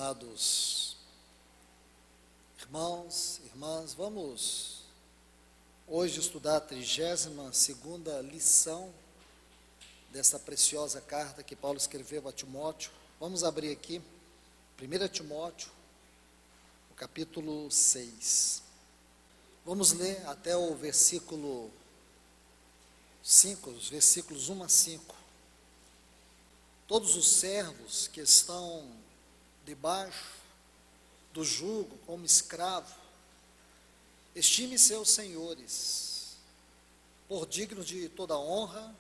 amados irmãos, irmãs, vamos hoje estudar a 32ª lição dessa preciosa carta que Paulo escreveu a Timóteo. Vamos abrir aqui, 1 Timóteo, o capítulo 6. Vamos ler até o versículo 5, os versículos 1 a 5. Todos os servos que estão debaixo do jugo como escravo, estime seus senhores por dignos de toda honra,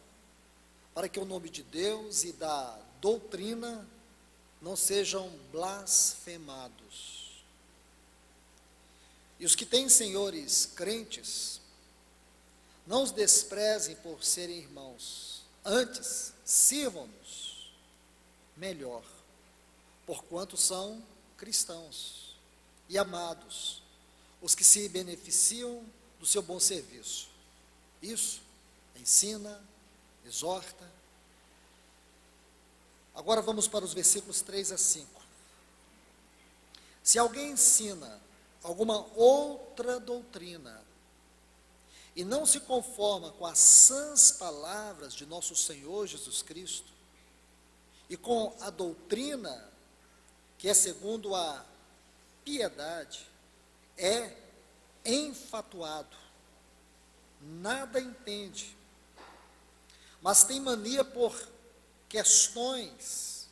para que o nome de Deus e da doutrina não sejam blasfemados. E os que têm senhores crentes, não os desprezem por serem irmãos, antes sirvam-nos melhor, porquanto são cristãos e amados, os que se beneficiam do seu bom serviço. Isso ensina, exorta. Agora vamos para os versículos 3 a 5. Se alguém ensina alguma outra doutrina e não se conforma com as sãs palavras de nosso Senhor Jesus Cristo e com a doutrina que é segundo a piedade, é enfatuado, nada entende, mas tem mania por questões,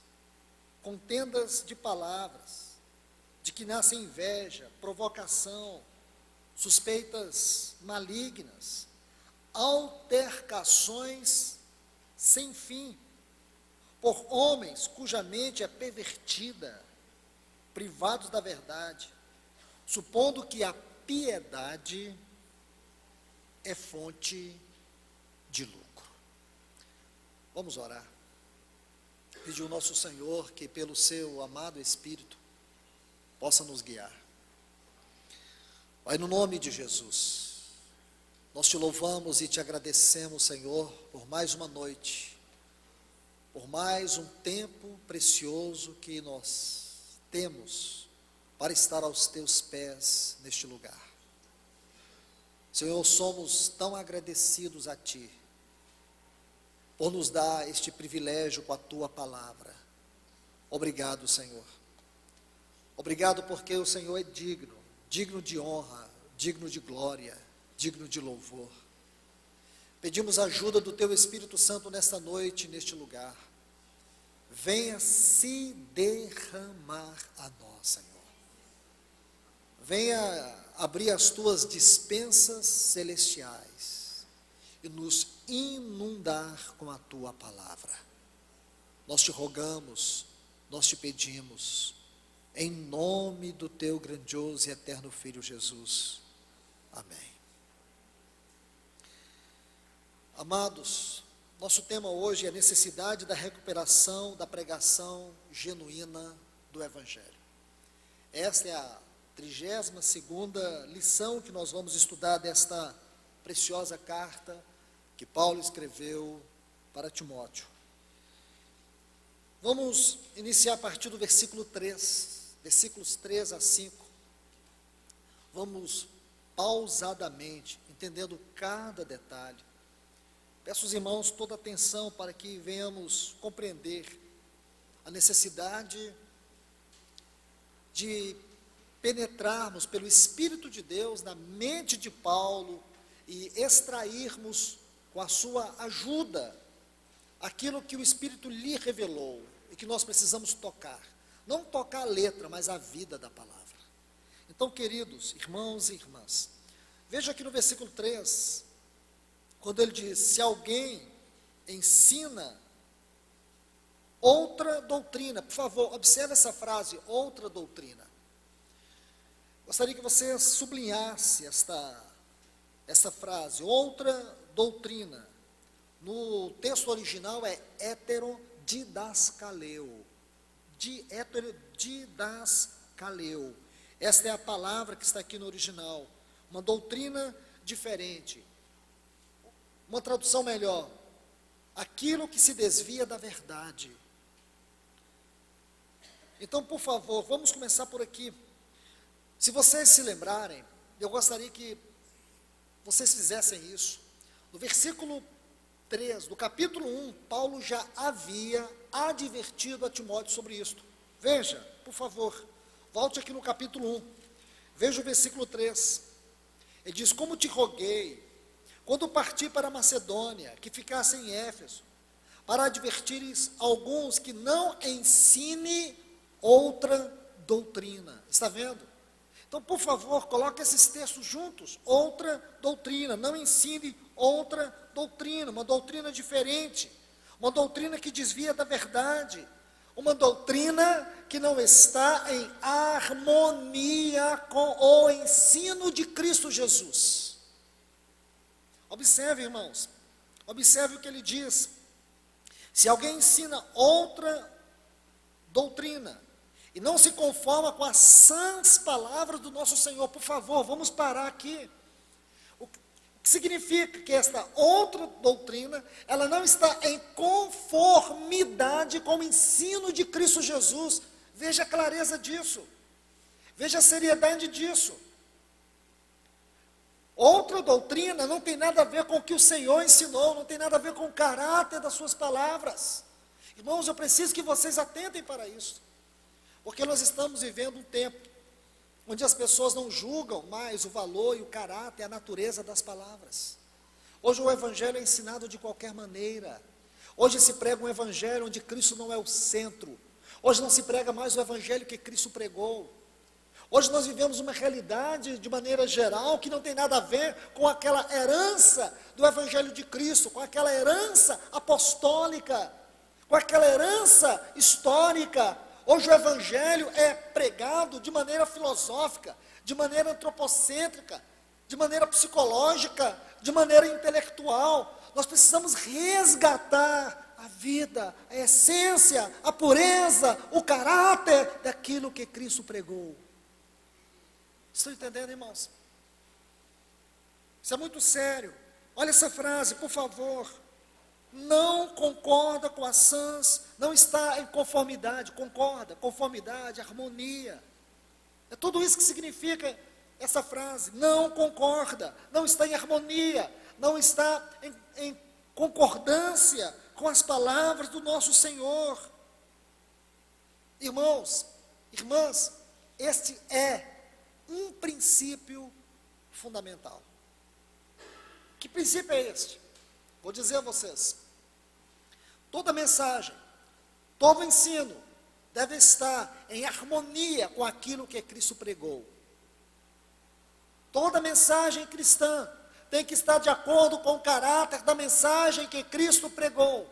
contendas de palavras, de que nasce inveja, provocação, suspeitas malignas, altercações sem fim, por homens cuja mente é pervertida, privados da verdade, supondo que a piedade é fonte de lucro. Vamos orar. Pedir ao nosso Senhor que pelo seu amado Espírito possa nos guiar. Pai, no nome de Jesus, nós te louvamos e te agradecemos, Senhor, por mais uma noite, por mais um tempo precioso que nós temos para estar aos teus pés neste lugar. Senhor, somos tão agradecidos a ti por nos dar este privilégio com a tua palavra. Obrigado, Senhor. Obrigado porque o Senhor é digno, digno de honra, digno de glória, digno de louvor. Pedimos a ajuda do teu Espírito Santo nesta noite, neste lugar. Venha se derramar a nós, Senhor. Venha abrir as tuas dispensas celestiais e nos inundar com a tua palavra. Nós te rogamos, nós te pedimos, em nome do teu grandioso e eterno Filho Jesus. Amém. Amados, nosso tema hoje é a necessidade da recuperação da pregação genuína do Evangelho. Esta é a 32ª lição que nós vamos estudar desta preciosa carta que Paulo escreveu para Timóteo. Vamos iniciar a partir do versículo 3, versículos 3 a 5. Vamos pausadamente, entendendo cada detalhe. Peço aos irmãos toda atenção para que venhamos compreender a necessidade de penetrarmos pelo Espírito de Deus na mente de Paulo e extrairmos com a sua ajuda aquilo que o Espírito lhe revelou e que nós precisamos tocar. Não tocar a letra, mas a vida da palavra. Então, queridos irmãos e irmãs, veja aqui no versículo 3, quando ele diz: se alguém ensina outra doutrina, por favor, observe essa frase, outra doutrina. Gostaria que você sublinhasse essa frase, outra doutrina. No texto original é heterodidascaleu. Heterodidascaleu. Esta é a palavra que está aqui no original. Uma doutrina diferente. Uma tradução melhor, aquilo que se desvia da verdade. Então, por favor, vamos começar por aqui. Se vocês se lembrarem, eu gostaria que vocês fizessem isso. No versículo 3, do capítulo 1, Paulo já havia advertido a Timóteo sobre isto. Veja, por favor, volte aqui no capítulo 1, veja o versículo 3. Ele diz: como te roguei, quando parti para a Macedônia, que ficasse em Éfeso, para advertires alguns que não ensine outra doutrina. Está vendo? Então, por favor, coloque esses textos juntos. Outra doutrina, não ensine outra doutrina, uma doutrina diferente, uma doutrina que desvia da verdade, uma doutrina que não está em harmonia com o ensino de Cristo Jesus. Observe, irmãos, observe o que ele diz. Se alguém ensina outra doutrina e não se conforma com as sãs palavras do nosso Senhor, por favor, vamos parar aqui. O que significa que esta outra doutrina, ela não está em conformidade com o ensino de Cristo Jesus. Veja a clareza disso, veja a seriedade disso. Outra doutrina não tem nada a ver com o que o Senhor ensinou, não tem nada a ver com o caráter das suas palavras. Irmãos, eu preciso que vocês atentem para isso, porque nós estamos vivendo um tempo onde as pessoas não julgam mais o valor e o caráter, a natureza das palavras. Hoje o evangelho é ensinado de qualquer maneira. Hoje se prega um evangelho onde Cristo não é o centro. Hoje não se prega mais o evangelho que Cristo pregou. Hoje nós vivemos uma realidade, de maneira geral, que não tem nada a ver com aquela herança do Evangelho de Cristo, com aquela herança apostólica, com aquela herança histórica. Hoje o Evangelho é pregado de maneira filosófica, de maneira antropocêntrica, de maneira psicológica, de maneira intelectual. Nós precisamos resgatar a vida, a essência, a pureza, o caráter daquilo que Cristo pregou. Estão entendendo, irmãos? Isso é muito sério. Olha essa frase, por favor. Não concorda com as sãs, não está em conformidade, concorda, conformidade, harmonia. É tudo isso que significa essa frase. Não concorda, não está em harmonia, não está em concordância com as palavras do nosso Senhor. Irmãos, irmãs, este é um princípio fundamental. Que princípio é este? Vou dizer a vocês. Toda mensagem, todo ensino deve estar em harmonia com aquilo que Cristo pregou. Toda mensagem cristã tem que estar de acordo com o caráter da mensagem que Cristo pregou.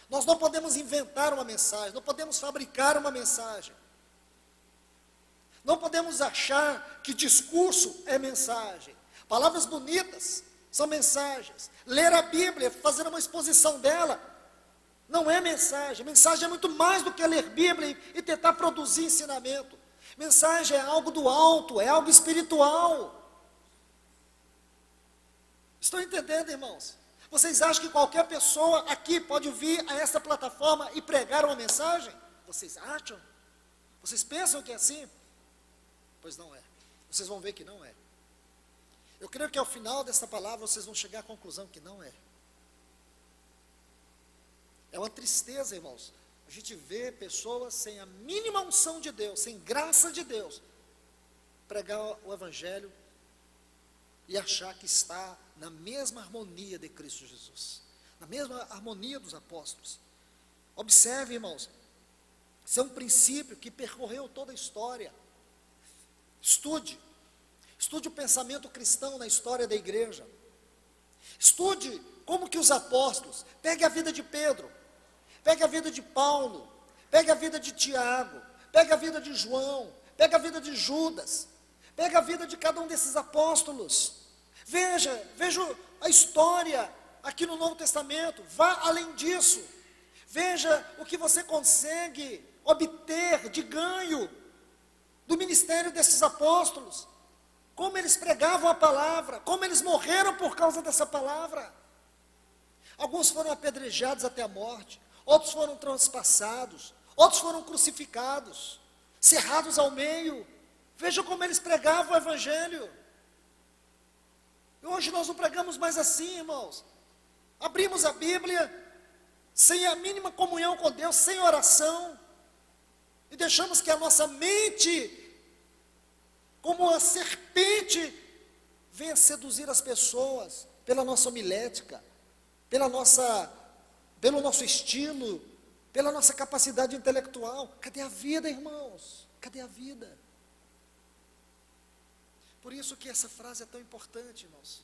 Nós não podemos inventar uma mensagem, não podemos fabricar uma mensagem. Não podemos achar que discurso é mensagem. Palavras bonitas são mensagens. Ler a Bíblia, fazer uma exposição dela, não é mensagem. Mensagem é muito mais do que ler Bíblia e tentar produzir ensinamento. Mensagem é algo do alto, é algo espiritual. Estão entendendo, irmãos? Vocês acham que qualquer pessoa aqui pode vir a essa plataforma e pregar uma mensagem? Vocês acham? Vocês pensam que é assim? Pois não é. Vocês vão ver que não é. Eu creio que ao final dessa palavra vocês vão chegar à conclusão que não é. É uma tristeza, irmãos. A gente vê pessoas sem a mínima unção de Deus, sem graça de Deus, pregar o Evangelho e achar que está na mesma harmonia de Cristo Jesus, na mesma harmonia dos apóstolos. Observe, irmãos, isso é um princípio que percorreu toda a história. Estude o pensamento cristão na história da igreja. Estude como que os apóstolos, pegue a vida de Pedro, pegue a vida de Paulo, pegue a vida de Tiago, pegue a vida de João, pegue a vida de Judas, pegue a vida de cada um desses apóstolos. Veja a história aqui no Novo Testamento, vá além disso. Veja o que você consegue obter de ganho do ministério desses apóstolos, como eles pregavam a palavra, como eles morreram por causa dessa palavra. Alguns foram apedrejados até a morte, outros foram transpassados, outros foram crucificados, cerrados ao meio. Veja como eles pregavam o Evangelho. E hoje nós não pregamos mais assim, irmãos. Abrimos a Bíblia, sem a mínima comunhão com Deus, sem oração, e deixamos que a nossa mente, como a serpente, venha seduzir as pessoas, pela nossa homilética, pelo nosso estilo, pela nossa capacidade intelectual. Cadê a vida, irmãos? Cadê a vida? Por isso que essa frase é tão importante, irmãos.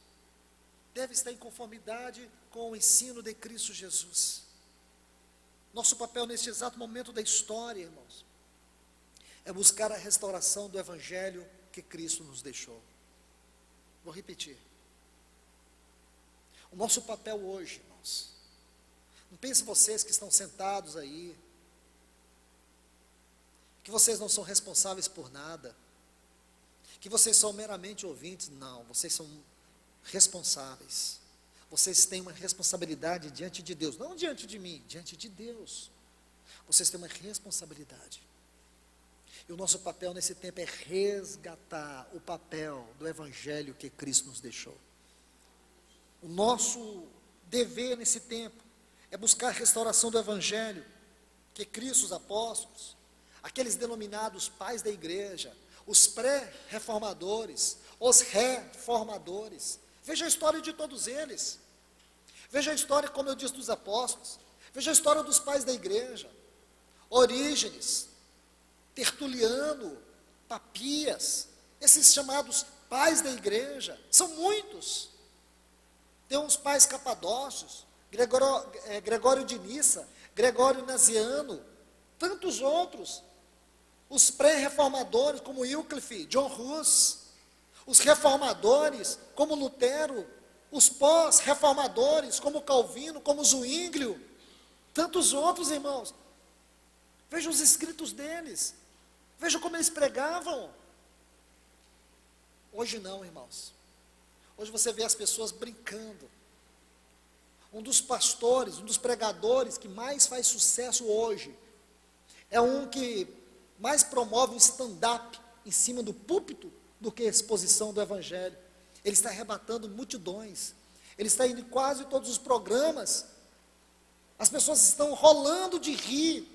Deve estar em conformidade com o ensino de Cristo Jesus. Nosso papel neste exato momento da história, irmãos, é buscar a restauração do Evangelho que Cristo nos deixou. Vou repetir. O nosso papel hoje, irmãos, não pense vocês que estão sentados aí, que vocês não são responsáveis por nada, que vocês são meramente ouvintes. Não, vocês são responsáveis. Vocês têm uma responsabilidade diante de Deus, não diante de mim, diante de Deus. Vocês têm uma responsabilidade. E o nosso papel nesse tempo é resgatar o papel do Evangelho que Cristo nos deixou. O nosso dever nesse tempo é buscar a restauração do Evangelho que Cristo, os apóstolos, aqueles denominados pais da igreja, os pré-reformadores, os reformadores. Veja a história de todos eles. Veja a história, como eu disse, dos apóstolos. Veja a história dos pais da igreja. Orígenes, Tertuliano, Papias, esses chamados pais da igreja, são muitos. Tem uns pais capadócios, Gregório de Nissa, Gregório Naziano, tantos outros. Os pré-reformadores, como Wycliffe, John Hus, os reformadores, como Lutero, os pós-reformadores, como Calvino, como Zwinglio, tantos outros, irmãos. Veja os escritos deles, veja como eles pregavam. Hoje não, irmãos. Hoje você vê as pessoas brincando. Um dos pastores, um dos pregadores que mais faz sucesso hoje, é um que mais promove um stand-up em cima do púlpito do que a exposição do Evangelho. Ele está arrebatando multidões, ele está indo em quase todos os programas, as pessoas estão rolando de rir,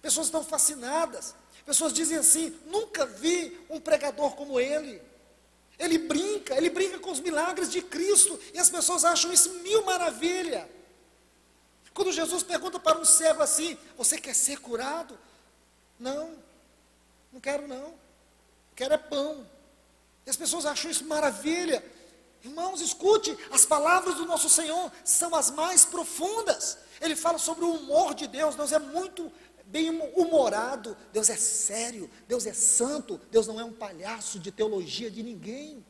pessoas estão fascinadas, pessoas dizem assim: nunca vi um pregador como ele brinca com os milagres de Cristo, e as pessoas acham isso mil maravilha. Quando Jesus pergunta para um cego assim: você quer ser curado? Não quero não, quero é pão. E as pessoas acham isso maravilha. Irmãos, escute, as palavras do nosso Senhor são as mais profundas. Ele fala sobre o humor de Deus. Deus é muito bem humorado, Deus é sério, Deus é santo, Deus não é um palhaço de teologia de ninguém.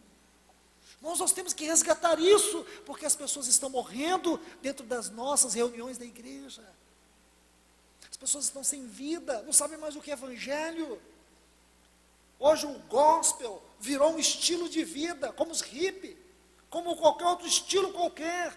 Irmãos, nós temos que resgatar isso, porque as pessoas estão morrendo dentro das nossas reuniões da igreja. As pessoas estão sem vida, não sabem mais o que é Evangelho. Hoje o gospel virou um estilo de vida, como os hippies, como qualquer outro estilo qualquer.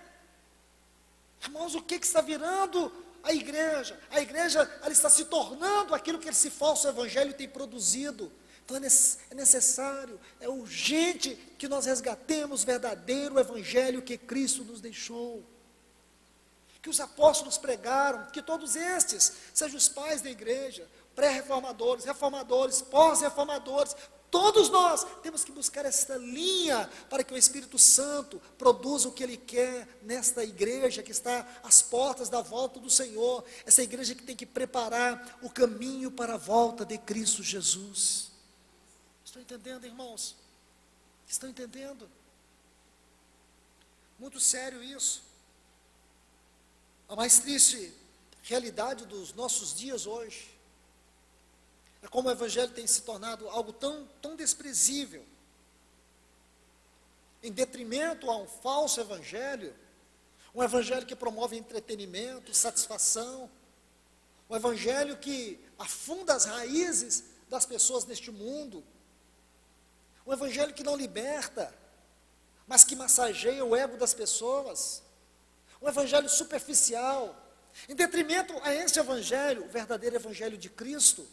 Irmãos, o que está virando a igreja? A igreja, ela está se tornando aquilo que esse falso evangelho tem produzido. Então é necessário, é urgente que nós resgatemos o verdadeiro evangelho que Cristo nos deixou, que os apóstolos pregaram, que todos estes, sejam os pais da igreja, pré-reformadores, reformadores, pós-reformadores, todos nós temos que buscar esta linha para que o Espírito Santo produza o que Ele quer nesta igreja que está às portas da volta do Senhor, essa igreja que tem que preparar o caminho para a volta de Cristo Jesus. Estão entendendo, irmãos? Estão entendendo? Muito sério isso. A mais triste realidade dos nossos dias hoje é como o Evangelho tem se tornado algo tão desprezível, em detrimento a um falso Evangelho, um Evangelho que promove entretenimento, satisfação, um Evangelho que afunda as raízes das pessoas neste mundo, um Evangelho que não liberta, mas que massageia o ego das pessoas, um Evangelho superficial, Em detrimento a esse evangelho, o verdadeiro evangelho de Cristo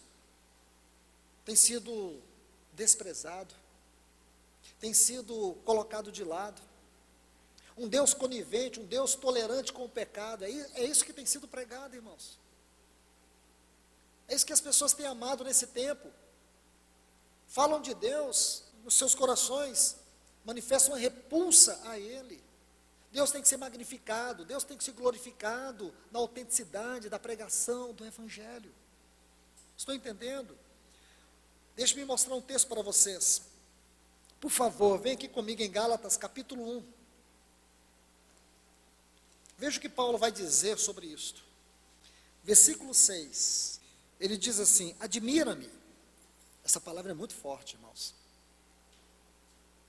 tem sido desprezado, tem sido colocado de lado. Um Deus conivente, um Deus tolerante com o pecado, é isso que tem sido pregado, irmãos. É isso que as pessoas têm amado nesse tempo. Falam de Deus, nos seus corações manifestam uma repulsa a Ele. Deus tem que ser magnificado, Deus tem que ser glorificado na autenticidade da pregação do Evangelho. Estou entendendo? Deixe-me mostrar um texto para vocês. Por favor, vem aqui comigo em Gálatas capítulo 1. Veja o que Paulo vai dizer sobre isto. Versículo 6. Ele diz assim: admira-me. Essa palavra é muito forte, irmãos.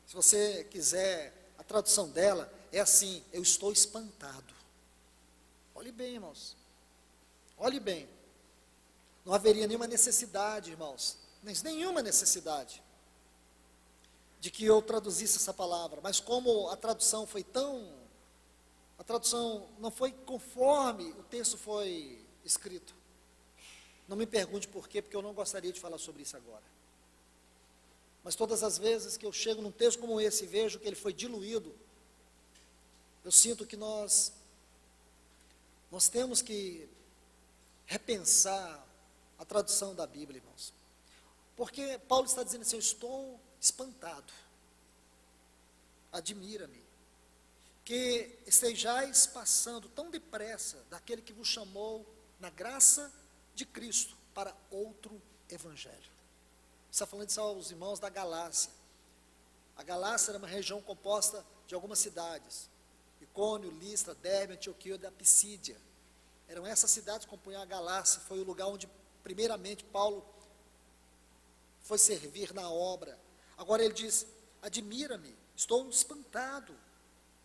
Se você quiser, a tradução dela é assim: eu estou espantado. Olhe bem, irmãos. Olhe bem. Não haveria nenhuma necessidade, irmãos, nenhuma necessidade de que eu traduzisse essa palavra, mas como a tradução não foi conforme o texto foi escrito. Não me pergunte por quê, porque eu não gostaria de falar sobre isso agora. Mas todas as vezes que eu chego num texto como esse e vejo que ele foi diluído, eu sinto que nós temos que repensar a tradução da Bíblia, irmãos. Porque Paulo está dizendo assim: eu estou espantado. Admira-me que estejais passando tão depressa daquele que vos chamou na graça de Cristo para outro evangelho. Está falando isso aos irmãos da Galácia. A Galácia era uma região composta de algumas cidades: Icônio, Listra, Derbe, Antioquia e da Pisídia. Eram essas cidades que compunham a Galácia. Foi o lugar onde primeiramente Paulo foi servir na obra. Agora ele diz: admira-me, estou espantado.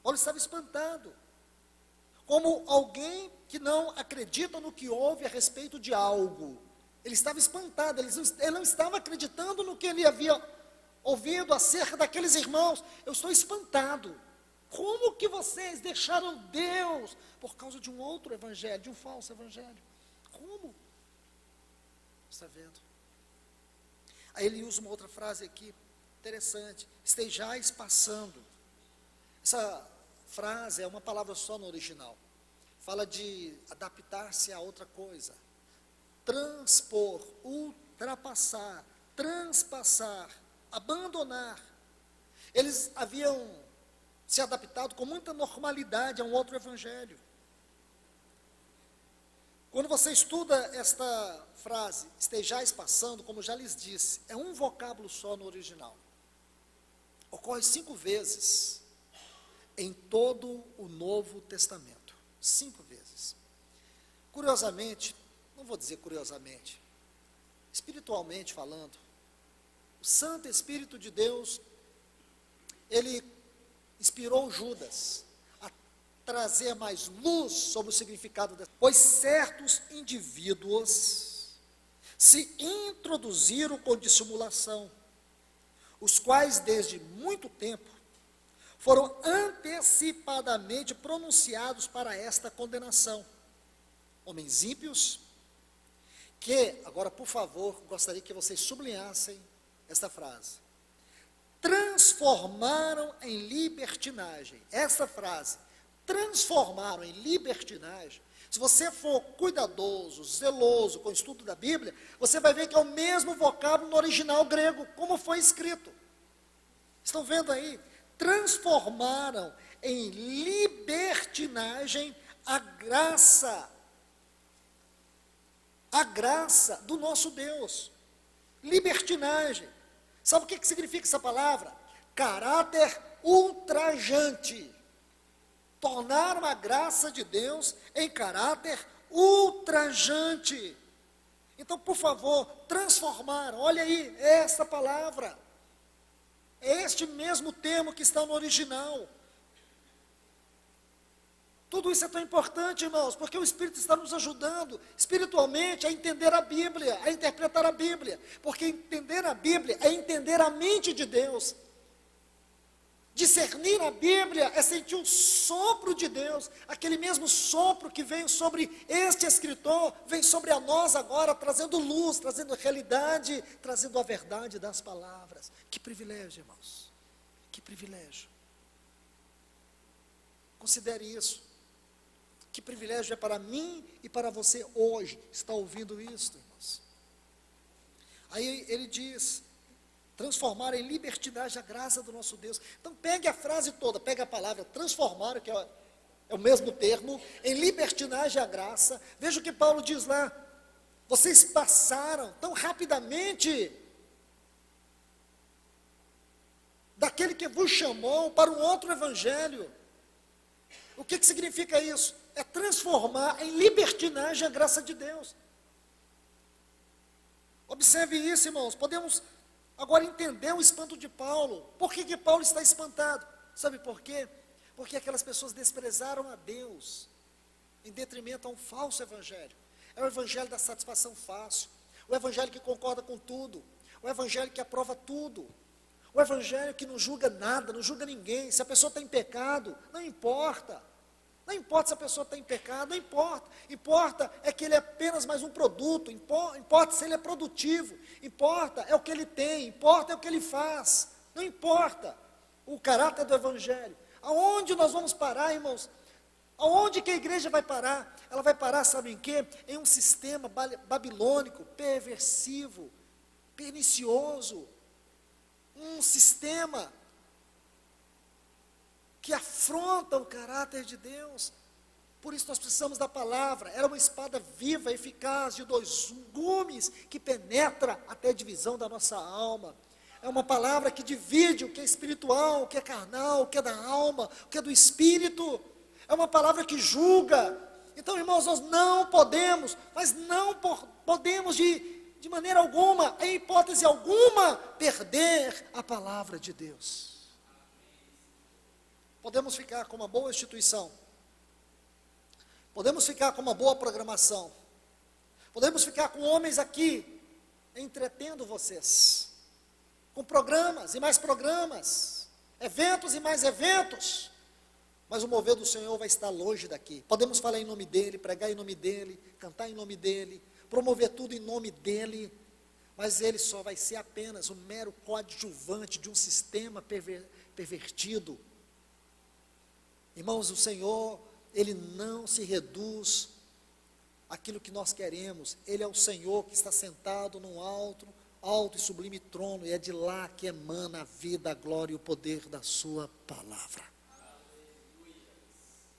Paulo estava espantado, como alguém que não acredita no que ouve a respeito de algo. Ele estava espantado, ele não estava acreditando no que ele havia ouvido acerca daqueles irmãos. Eu estou espantado. Como que vocês deixaram Deus por causa de um outro evangelho, de um falso evangelho? Como? Está vendo? Aí ele usa uma outra frase aqui, interessante: estejais passando. Essa frase é uma palavra só no original. Fala de adaptar-se a outra coisa. Transpor, ultrapassar, transpassar, abandonar. Eles haviam se adaptado com muita normalidade a um outro evangelho. Quando você estuda esta frase, estejais passando, como já lhes disse, é um vocábulo só no original. Ocorre 5 vezes em todo o Novo Testamento. 5 vezes. Curiosamente, não vou dizer curiosamente, espiritualmente falando, o Santo Espírito de Deus, ele inspirou Judas a trazer mais luz sobre o significado dessa, pois certos indivíduos se introduziram com dissimulação, os quais desde muito tempo foram antecipadamente pronunciados para esta condenação. Homens ímpios, que, agora por favor, gostaria que vocês sublinhassem esta frase: transformaram em libertinagem. Essa frase, transformaram em libertinagem, se você for cuidadoso, zeloso com o estudo da Bíblia, você vai ver que é o mesmo vocábulo no original grego, como foi escrito. Estão vendo aí? Transformaram em libertinagem a graça do nosso Deus. Libertinagem. Sabe o que significa essa palavra? Caráter ultrajante. Tornaram a graça de Deus em caráter ultrajante. Então, por favor, transformaram. Olha aí, essa palavra. É este mesmo termo que está no original. Tudo isso é tão importante, irmãos, porque o Espírito está nos ajudando espiritualmente a entender a Bíblia, a interpretar a Bíblia, porque entender a Bíblia é entender a mente de Deus. Discernir a Bíblia é sentir o sopro de Deus, aquele mesmo sopro que veio sobre este escritor, vem sobre a nós agora, trazendo luz, trazendo realidade, trazendo a verdade das palavras. Que privilégio, irmãos, que privilégio. Considere isso. Que privilégio é para mim e para você hoje, estar ouvindo isso, irmãos. Aí ele diz: transformar em libertinagem a graça do nosso Deus. Então pegue a frase toda, pegue a palavra transformar, que é o mesmo termo, em libertinagem a graça. Veja o que Paulo diz lá: vocês passaram tão rapidamente daquele que vos chamou para um outro evangelho. O que significa isso? É transformar em libertinagem a graça de Deus. Observe isso, irmãos. Podemos agora entender o espanto de Paulo. Por que Paulo está espantado? Sabe por quê? Porque aquelas pessoas desprezaram a Deus em detrimento a um falso evangelho. É o evangelho da satisfação fácil, o evangelho que concorda com tudo, o evangelho que aprova tudo, o evangelho que não julga nada, não julga ninguém. Se a pessoa está em pecado, não importa. Não importa se a pessoa está em pecado, não importa. Importa é que ele é apenas mais um produto, importa se ele é produtivo, importa é o que ele tem, importa é o que ele faz, não importa o caráter do evangelho. Aonde nós vamos parar, irmãos? Aonde que a igreja vai parar? Ela vai parar, sabe em quê? Em um sistema babilônico, perversivo, pernicioso, um sistema que afronta o caráter de Deus. Por isso nós precisamos da palavra. Era uma espada viva, eficaz, de 2 gumes, que penetra até a divisão da nossa alma. É uma palavra que divide o que é espiritual, o que é carnal, o que é da alma, o que é do espírito. É uma palavra que julga. Então, irmãos, nós não podemos, mas não podemos de maneira alguma, em hipótese alguma, perder a palavra de Deus. Podemos ficar com uma boa instituição, podemos ficar com uma boa programação, podemos ficar com homens aqui, entretendo vocês, com programas e mais programas, eventos e mais eventos, mas o mover do Senhor vai estar longe daqui. Podemos falar em nome dEle, pregar em nome dEle, cantar em nome dEle, promover tudo em nome dEle, mas Ele só vai ser apenas um mero coadjuvante de um sistema pervertido. Irmãos, o Senhor, Ele não se reduz àquilo que nós queremos. Ele é o Senhor que está sentado num alto e sublime trono, e é de lá que emana a vida, a glória e o poder da sua palavra.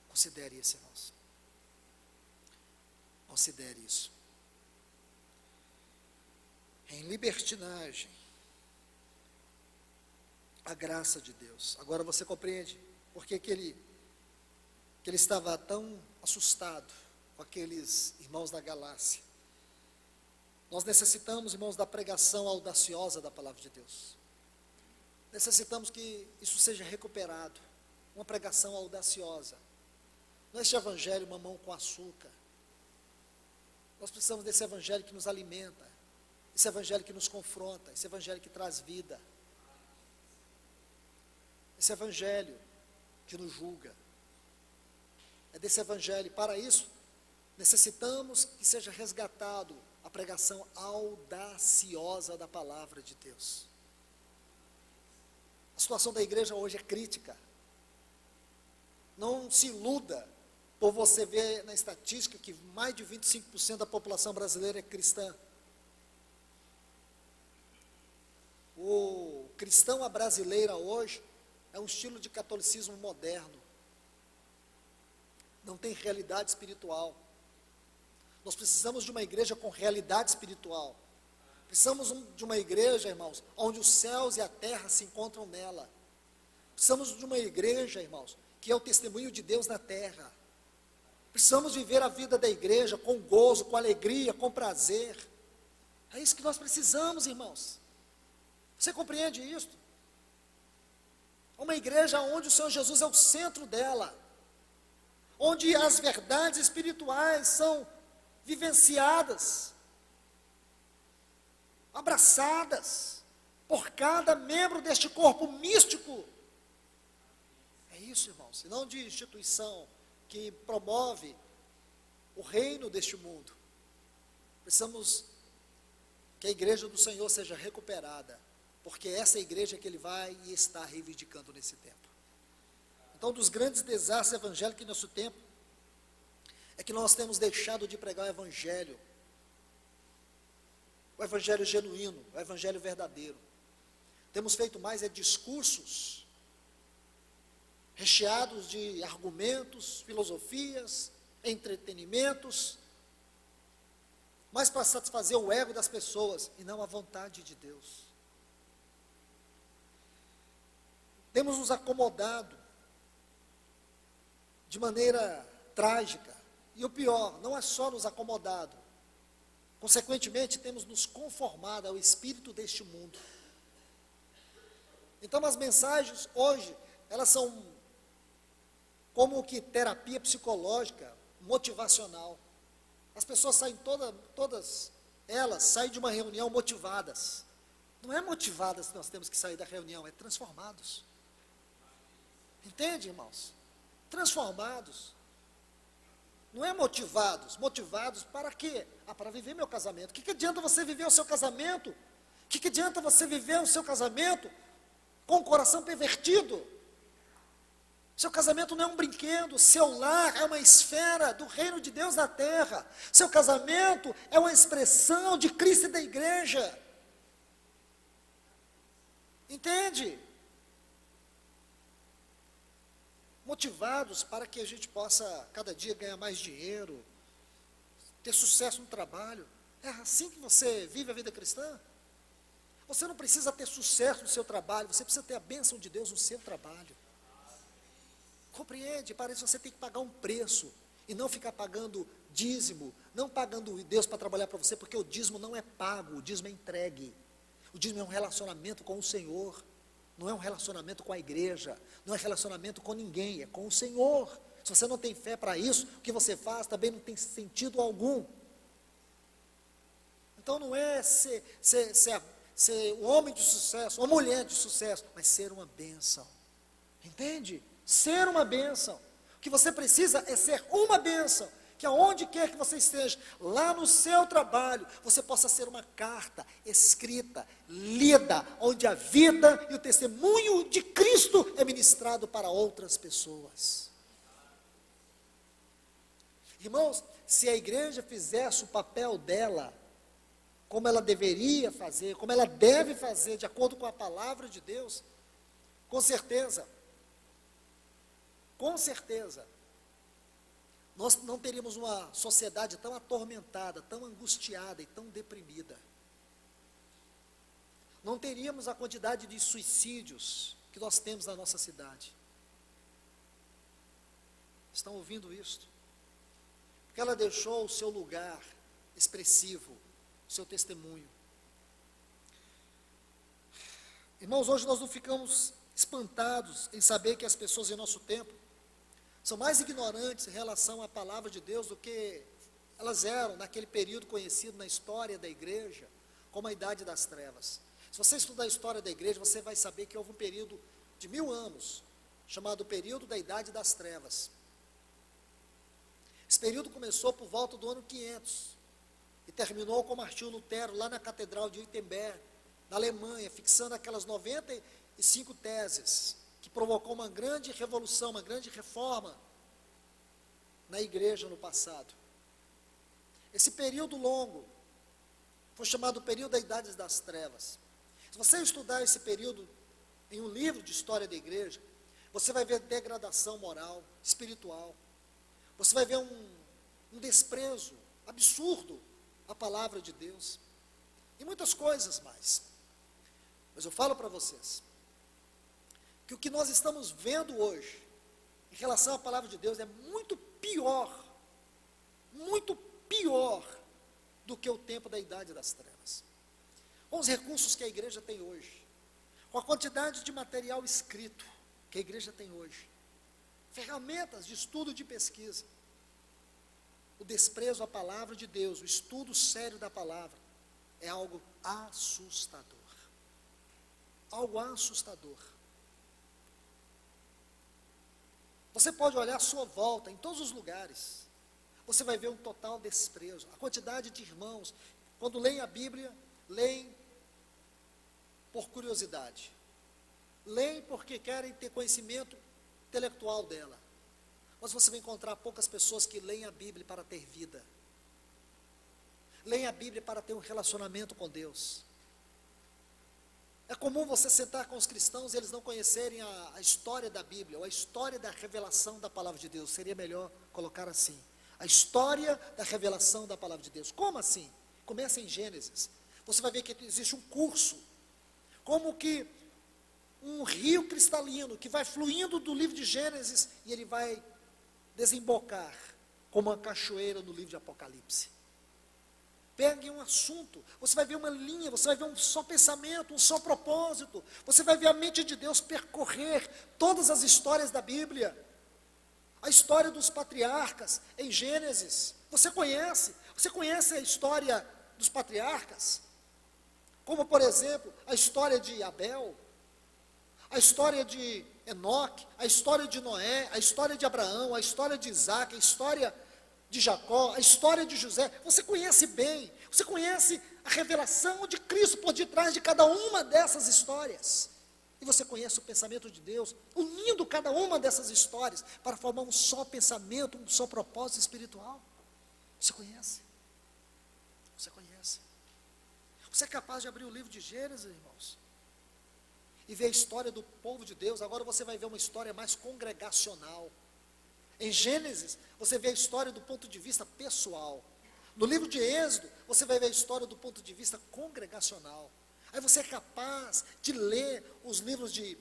Considere isso, irmãos. Considere isso. Em libertinagem, a graça de Deus. Agora você compreende por que ele estava tão assustado com aqueles irmãos da Galácia. Nós necessitamos, irmãos, da pregação audaciosa da palavra de Deus. Necessitamos que isso seja recuperado, uma pregação audaciosa. Não é este evangelho mamão com açúcar. Nós precisamos desse evangelho que nos alimenta, esse evangelho que nos confronta, esse evangelho que traz vida, esse evangelho que nos julga. É desse evangelho. Para isso, necessitamos que seja resgatado a pregação audaciosa da palavra de Deus. A situação da igreja hoje é crítica. Não se iluda por você ver na estatística que mais de 25% da população brasileira é cristã. O cristão à brasileira hoje é um estilo de catolicismo moderno. Não tem realidade espiritual. Nós precisamos de uma igreja com realidade espiritual. Precisamos de uma igreja, irmãos, onde os céus e a terra se encontram nela. Precisamos de uma igreja, irmãos, que é o testemunho de Deus na terra. Precisamos viver a vida da igreja com gozo, com alegria, com prazer. É isso que nós precisamos, irmãos. Você compreende isso? Uma igreja onde o Senhor Jesus é o centro dela, onde as verdades espirituais são vivenciadas, abraçadas por cada membro deste corpo místico isso, irmãos, e não de instituição que promove o reino deste mundo. Precisamos que a igreja do Senhor seja recuperada, porque essa é a igreja que Ele vai e está reivindicando nesse tempo. Então, um dos grandes desastres evangélicos em nosso tempo, é que nós temos deixado de pregar o evangelho genuíno, o evangelho verdadeiro. Temos feito mais discursos recheados de argumentos, filosofias, entretenimentos, mas para satisfazer o ego das pessoas e não a vontade de Deus. Temos nos acomodado de maneira trágica, e o pior, não é só nos acomodado, consequentemente temos nos conformado ao espírito deste mundo. Então as mensagens hoje, elas são como que terapia psicológica, motivacional. As pessoas saem todas elas saem de uma reunião motivadas. Não é motivadas que nós temos que sair da reunião, é transformados. Entende, irmãos? Transformados. Não é motivados. Motivados para quê? Para viver meu casamento. O que adianta você viver o seu casamento? O que adianta você viver o seu casamento com o coração pervertido? Seu casamento não é um brinquedo, seu lar é uma esfera do reino de Deus na terra. Seu casamento é uma expressão de Cristo e da igreja. Entende? Motivados para que a gente possa cada dia ganhar mais dinheiro, ter sucesso no trabalho. É assim que você vive a vida cristã? Você não precisa ter sucesso no seu trabalho, você precisa ter a bênção de Deus no seu trabalho. Compreende? Para isso você tem que pagar um preço, e não ficar pagando dízimo, não pagando Deus para trabalhar para você, porque o dízimo não é pago, o dízimo é entregue. O dízimo é um relacionamento com o Senhor, não é um relacionamento com a igreja, não é relacionamento com ninguém, é com o Senhor. Se você não tem fé para isso, o que você faz também não tem sentido algum. Então não é ser um homem de sucesso, uma mulher de sucesso, mas ser uma bênção. Entende? Ser uma bênção. O que você precisa é ser uma bênção. Que aonde quer que você esteja, lá no seu trabalho, você possa ser uma carta escrita, lida, onde a vida e o testemunho de Cristo é ministrado para outras pessoas. Irmãos, se a igreja fizesse o papel dela, como ela deveria fazer, como ela deve fazer, de acordo com a palavra de Deus, com certeza, nós não teríamos uma sociedade tão atormentada, tão angustiada e tão deprimida. Não teríamos a quantidade de suicídios que nós temos na nossa cidade. Estão ouvindo isto? Porque ela deixou o seu lugar expressivo, o seu testemunho. Irmãos, hoje nós não ficamos espantados em saber que as pessoas em nosso tempo são mais ignorantes em relação à palavra de Deus do que elas eram naquele período conhecido na história da igreja como a Idade das Trevas. Se você estudar a história da igreja, você vai saber que houve um período de 1000 anos, chamado período da Idade das Trevas. Esse período começou por volta do ano 500 e terminou com Martinho Lutero lá na Catedral de Wittenberg, na Alemanha, fixando aquelas 95 teses, que provocou uma grande revolução, uma grande reforma na igreja no passado. Esse período longo foi chamado período da Idade das Trevas. Se você estudar esse período em um livro de história da igreja, você vai ver degradação moral, espiritual. Você vai ver um desprezo absurdo à palavra de Deus. E muitas coisas mais. Mas eu falo para vocês que o que nós estamos vendo hoje, em relação à palavra de Deus, é muito pior do que o tempo da Idade das Trevas. Com os recursos que a igreja tem hoje, com a quantidade de material escrito que a igreja tem hoje, ferramentas de estudo e de pesquisa, o desprezo à palavra de Deus, o estudo sério da palavra, é algo assustador. Algo assustador. Você pode olhar à sua volta, em todos os lugares, você vai ver um total desprezo. A quantidade de irmãos, quando leem a Bíblia, leem por curiosidade, leem porque querem ter conhecimento intelectual dela, mas você vai encontrar poucas pessoas que leem a Bíblia para ter vida, leem a Bíblia para ter um relacionamento com Deus. É comum você sentar com os cristãos e eles não conhecerem a história da Bíblia, ou a história da revelação da palavra de Deus. Seria melhor colocar assim: a história da revelação da palavra de Deus. Como assim? Começa em Gênesis. Você vai ver que existe um curso, como que um rio cristalino, que vai fluindo do livro de Gênesis, e ele vai desembocar como uma cachoeira no livro de Apocalipse. Pegue um assunto, você vai ver uma linha, você vai ver um só pensamento, um só propósito, você vai ver a mente de Deus percorrer todas as histórias da Bíblia. A história dos patriarcas em Gênesis, você conhece a história dos patriarcas? Como, por exemplo, a história de Abel, a história de Enoque, a história de Noé, a história de Abraão, a história de Isaac, a história de Jacó, a história de José. Você conhece bem, você conhece a revelação de Cristo por detrás de cada uma dessas histórias, e você conhece o pensamento de Deus, unindo cada uma dessas histórias, para formar um só pensamento, um só propósito espiritual. Você conhece, você é capaz de abrir o livro de Gênesis, irmãos, e ver a história do povo de Deus. Agora você vai ver uma história mais congregacional. Em Gênesis, você vê a história do ponto de vista pessoal. No livro de Êxodo, você vai ver a história do ponto de vista congregacional. Aí você é capaz de ler os livros de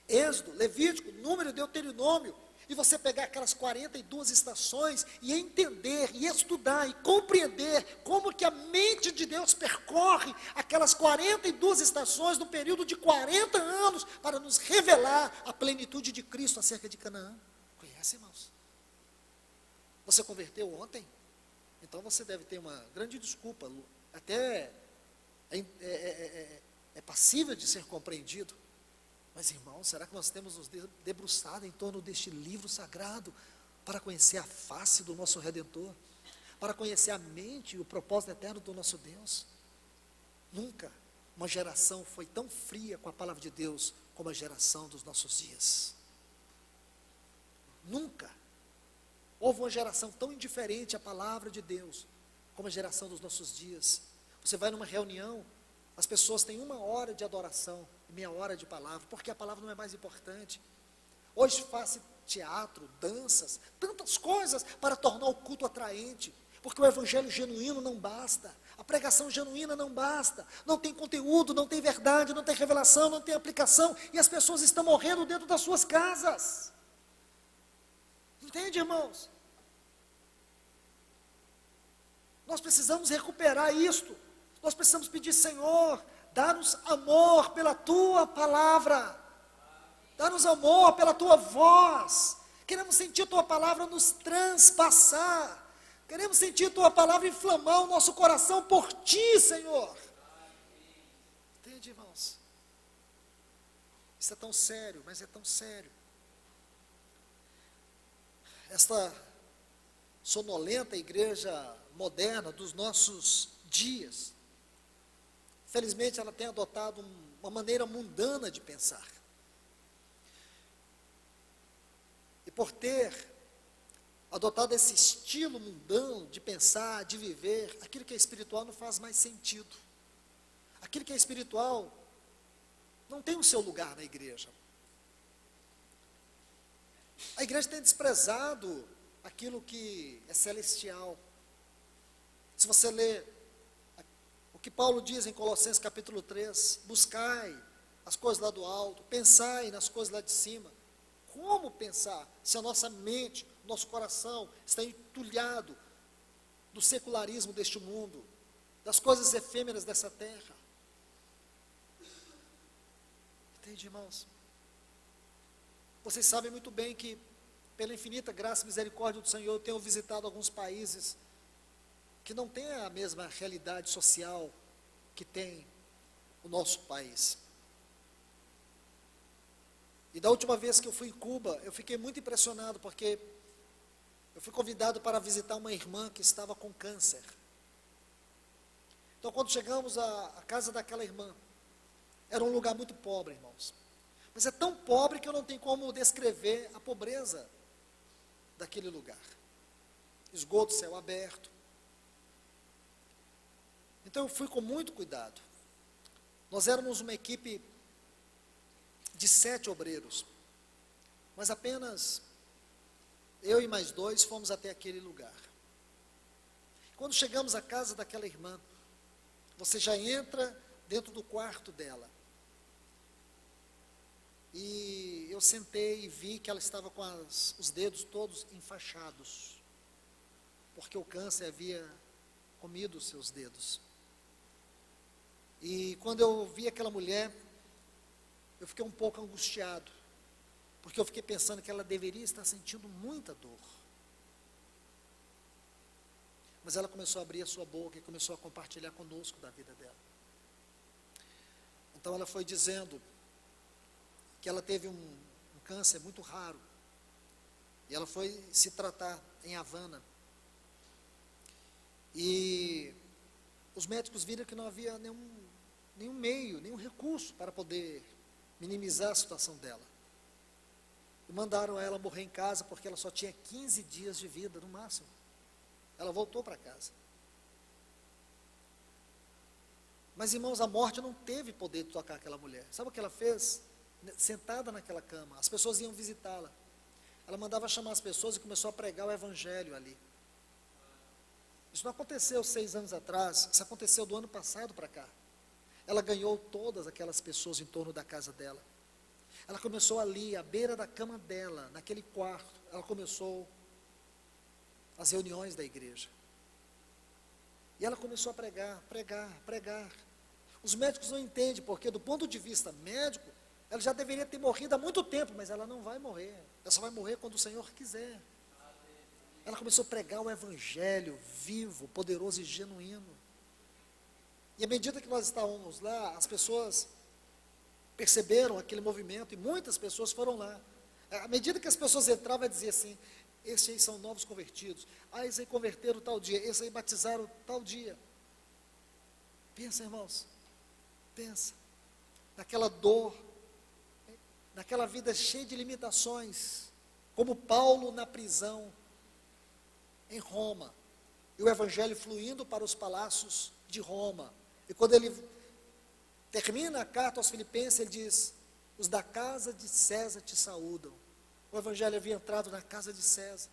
Êxodo, Levítico, Número e Deuteronômio, e você pegar aquelas 42 estações e entender, e estudar, e compreender como que a mente de Deus percorre aquelas 42 estações no período de 40 anos, para nos revelar a plenitude de Cristo acerca de Canaã. Conhece, irmãos? Você converteu ontem? Então você deve ter uma grande desculpa, até é passível de ser compreendido. Mas, irmãos, será que nós temos nos debruçado em torno deste livro sagrado para conhecer a face do nosso Redentor, para conhecer a mente e o propósito eterno do nosso Deus? Nunca uma geração foi tão fria com a palavra de Deus como a geração dos nossos dias. Nunca houve uma geração tão indiferente à palavra de Deus como a geração dos nossos dias. Você vai numa reunião, as pessoas têm 1 hora de adoração e meia hora de palavra, porque a palavra não é mais importante. Hoje faz teatro, danças, tantas coisas para tornar o culto atraente, porque o evangelho genuíno não basta, a pregação genuína não basta, não tem conteúdo, não tem verdade, não tem revelação, não tem aplicação, e as pessoas estão morrendo dentro das suas casas. Entende, irmãos? Nós precisamos recuperar isto. Nós precisamos pedir: Senhor, dá-nos amor pela Tua palavra, dá-nos amor pela Tua voz. Queremos sentir a Tua palavra nos transpassar, queremos sentir a Tua palavra inflamar o nosso coração por Ti, Senhor. Entende, irmãos? Isso é tão sério, mas é tão sério. Esta sonolenta igreja moderna dos nossos dias, felizmente ela tem adotado uma maneira mundana de pensar. E por ter adotado esse estilo mundano de pensar, de viver, aquilo que é espiritual não faz mais sentido. Aquilo que é espiritual não tem o seu lugar na igreja. A igreja tem desprezado aquilo que é celestial. Se você ler o que Paulo diz em Colossenses capítulo 3, buscai as coisas lá do alto, pensai nas coisas lá de cima. Como pensar se a nossa mente, nosso coração está entulhado do secularismo deste mundo, das coisas efêmeras dessa terra? Entende, irmãos? Vocês sabem muito bem que, pela infinita graça e misericórdia do Senhor, eu tenho visitado alguns países que não têm a mesma realidade social que tem o nosso país. E da última vez que eu fui em Cuba, eu fiquei muito impressionado, porque eu fui convidado para visitar uma irmã que estava com câncer. Então, quando chegamos à casa daquela irmã, era um lugar muito pobre, irmãos. Mas é tão pobre que eu não tenho como descrever a pobreza daquele lugar. Esgoto, céu aberto. Então eu fui com muito cuidado. Nós éramos uma equipe de 7 obreiros, mas apenas eu e mais 2 fomos até aquele lugar. Quando chegamos à casa daquela irmã, você já entra dentro do quarto dela. E eu sentei e vi que ela estava com os dedos todos enfaixados, porque o câncer havia comido os seus dedos. E quando eu vi aquela mulher, eu fiquei um pouco angustiado, porque eu fiquei pensando que ela deveria estar sentindo muita dor. Mas ela começou a abrir a sua boca e começou a compartilhar conosco da vida dela. Então ela foi dizendo que ela teve um câncer muito raro, e ela foi se tratar em Havana, e os médicos viram que não havia nenhum meio, nenhum recurso para poder minimizar a situação dela, e mandaram ela morrer em casa, porque ela só tinha 15 dias de vida no máximo. Ela voltou para casa. Mas, irmãos, a morte não teve poder de tocar aquela mulher. Sabe o que ela fez? Sentada naquela cama, as pessoas iam visitá-la, ela mandava chamar as pessoas e começou a pregar o evangelho ali. Isso não aconteceu 6 anos atrás, isso aconteceu do ano passado para cá. Ela ganhou todas aquelas pessoas em torno da casa dela. Ela começou ali, à beira da cama dela, naquele quarto, ela começou as reuniões da igreja. E ela começou a pregar. Os médicos não entendem, porque do ponto de vista médico, ela já deveria ter morrido há muito tempo, mas ela não vai morrer. Ela só vai morrer quando o Senhor quiser. Ela começou a pregar o evangelho vivo, poderoso e genuíno. E à medida que nós estávamos lá, as pessoas perceberam aquele movimento e muitas pessoas foram lá. À medida que as pessoas entravam, ela dizia assim: esses aí são novos convertidos. Esses aí converteram tal dia, esses aí batizaram tal dia. Pensa, irmãos, pensa naquela dor, naquela vida cheia de limitações, como Paulo na prisão em Roma, e o evangelho fluindo para os palácios de Roma. E quando ele termina a carta aos Filipenses, ele diz: os da casa de César te saúdam. O evangelho havia entrado na casa de César.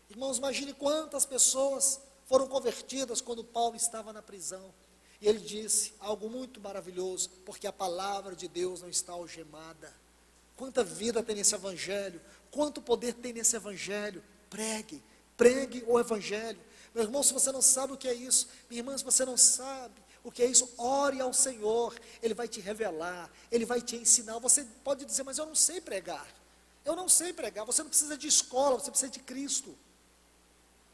Irmãos, imagine quantas pessoas foram convertidas quando Paulo estava na prisão. E ele disse algo muito maravilhoso: porque a palavra de Deus não está algemada. Quanta vida tem nesse evangelho, quanto poder tem nesse evangelho. Pregue o evangelho. Meu irmão, se você não sabe o que é isso, minha irmã, se você não sabe o que é isso, ore ao Senhor, Ele vai te revelar, Ele vai te ensinar. Você pode dizer: mas eu não sei pregar. Eu não sei pregar. Você não precisa de escola, você precisa de Cristo.